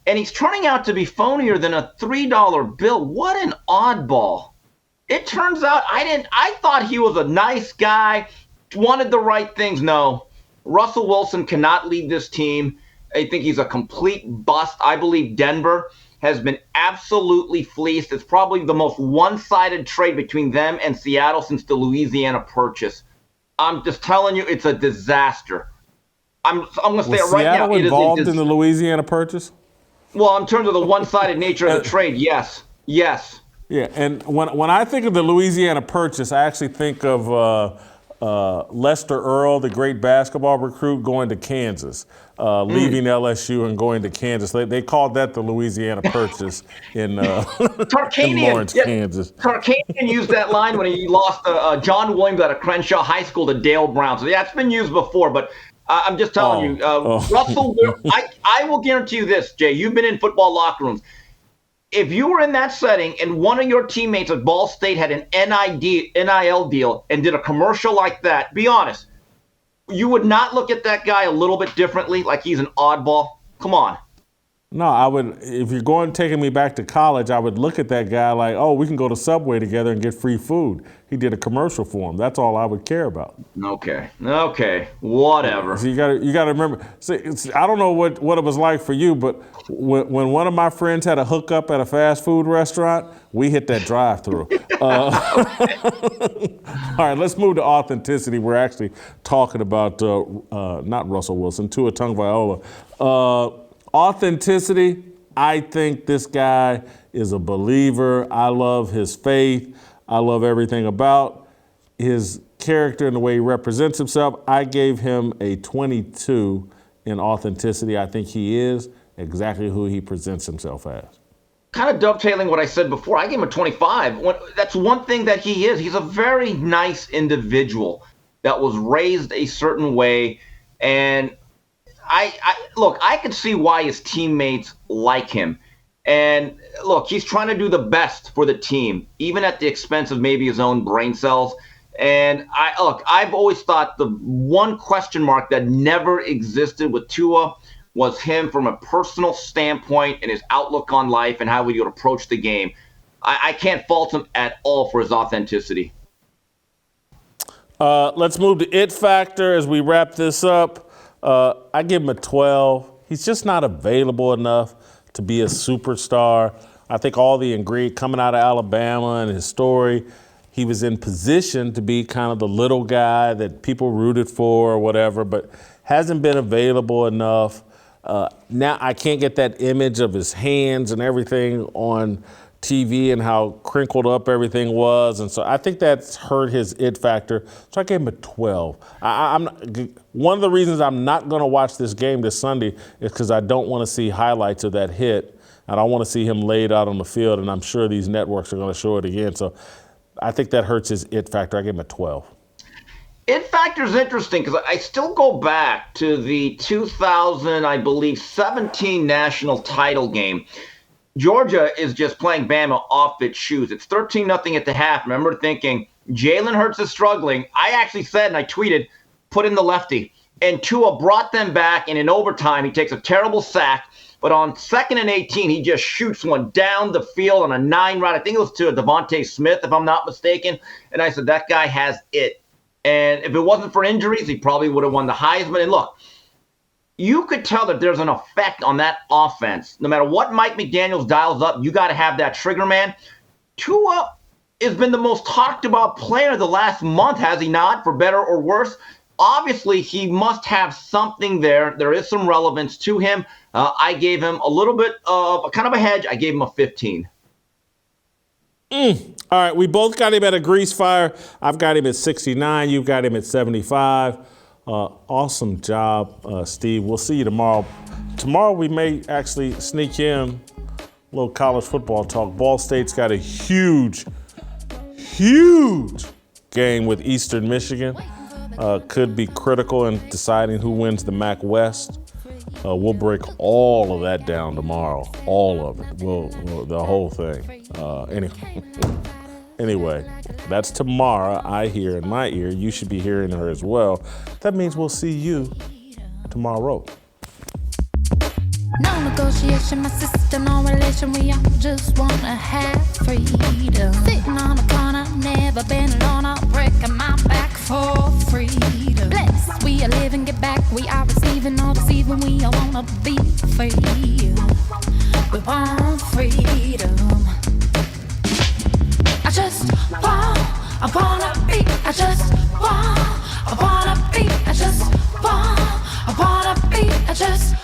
and he's turning out to be phonier than a $3 bill. What an oddball. It turns out I thought he was a nice guy, wanted the right things. No, Russell Wilson cannot lead this team. I think he's a complete bust. I believe Denver has been absolutely fleeced. It's probably the most one-sided trade between them and Seattle since the Louisiana Purchase. I'm just telling you, it's a disaster. I'm going to say it right now.
Was Seattle involved in the Louisiana Purchase?
Well, in terms of the one-sided nature of the trade, yes. Yes.
Yeah, and when I think of the Louisiana Purchase, I actually think of Lester Earl, the great basketball recruit, going to Kansas, leaving LSU and going to Kansas. They called that the Louisiana Purchase in Lawrence, Kansas.
Tarkanian used that line when he lost John Williams out of Crenshaw High School to Dale Brown. So, yeah, it's been used before, but I'm just telling you, Russell, I will guarantee you this, Jay. You've been in football locker rooms. If you were in that setting and one of your teammates at Ball State had an NIL deal and did a commercial like that, be honest, you would not look at that guy a little bit differently, like he's an oddball? Come on.
No, I would. If you're taking me back to college, I would look at that guy like, oh, we can go to Subway together and get free food. He did a commercial for him. That's all I would care about.
Okay, whatever.
So you got to remember. See, I don't know what it was like for you, but when one of my friends had a hookup at a fast food restaurant, we hit that drive-through. All right, let's move to authenticity. We're actually talking about not Russell Wilson, Tua Tagovailoa. Authenticity, I think this guy is a believer. I love his faith. I love everything about his character and the way he represents himself. I gave him a 22 in authenticity. I think he is exactly who he presents himself as.
Kind of dovetailing what I said before, I gave him a 25. That's one thing that he is. He's a very nice individual that was raised a certain way, and I could see why his teammates like him. And look, he's trying to do the best for the team, even at the expense of maybe his own brain cells. And I've always thought the one question mark that never existed with Tua was him from a personal standpoint and his outlook on life and how he would approach the game. I can't fault him at all for his authenticity.
Let's move to it factor as we wrap this up. I give him a 12. He's just not available enough to be a superstar. I think all the ingredients coming out of Alabama and his story, he was in position to be kind of the little guy that people rooted for or whatever, but hasn't been available enough. Now I can't get that image of his hands and everything on TV and how crinkled up everything was. And so I think that's hurt his it factor. So I gave him a 12. One of the reasons I'm not going to watch this game this Sunday is because I don't want to see highlights of that hit. I don't want to see him laid out on the field, and I'm sure these networks are going to show it again. So I think that hurts his it factor. I gave him a 12.
It factor is interesting because I still go back to the 2017 national title game. Georgia is just playing Bama off its shoes. It's 13-0 at the half. I remember thinking, Jalen Hurts is struggling. I actually said, and I tweeted, put in the lefty. And Tua brought them back, and in overtime, he takes a terrible sack. But on 2nd and 18, he just shoots one down the field on a 9-route. I think it was to Devontae Smith, if I'm not mistaken. And I said, that guy has it. And if it wasn't for injuries, he probably would have won the Heisman. And look, you could tell that there's an effect on that offense. No matter what Mike McDaniels dials up, you got to have that trigger man. Tua has been the most talked about player the last month, has he not, for better or worse? Obviously, he must have something there. There is some relevance to him. I gave him a little bit of a kind of a hedge. I gave him a 15.
All right, we both got him at a grease fire. I've got him at 69. You've got him at 75. Awesome job, Steve. We'll see you tomorrow. Tomorrow we may actually sneak in a little college football talk. Ball State's got a huge huge game with Eastern Michigan. Could be critical in deciding who wins the MAC West. We'll break all of that down tomorrow. All of it. We'll the whole thing. Anyway, that's tomorrow. I hear in my ear. You should be hearing her as well. That means we'll see you tomorrow.
No negotiation, my sister, no relation. We all just wanna have freedom. Sitting on a corner, never been alone. I'm breaking my back for freedom. Blessed, we are living, get back. We are receiving, all deceiving. We all wanna be free. We want freedom. I just wanna be. I just wanna be. I just wanna be. I just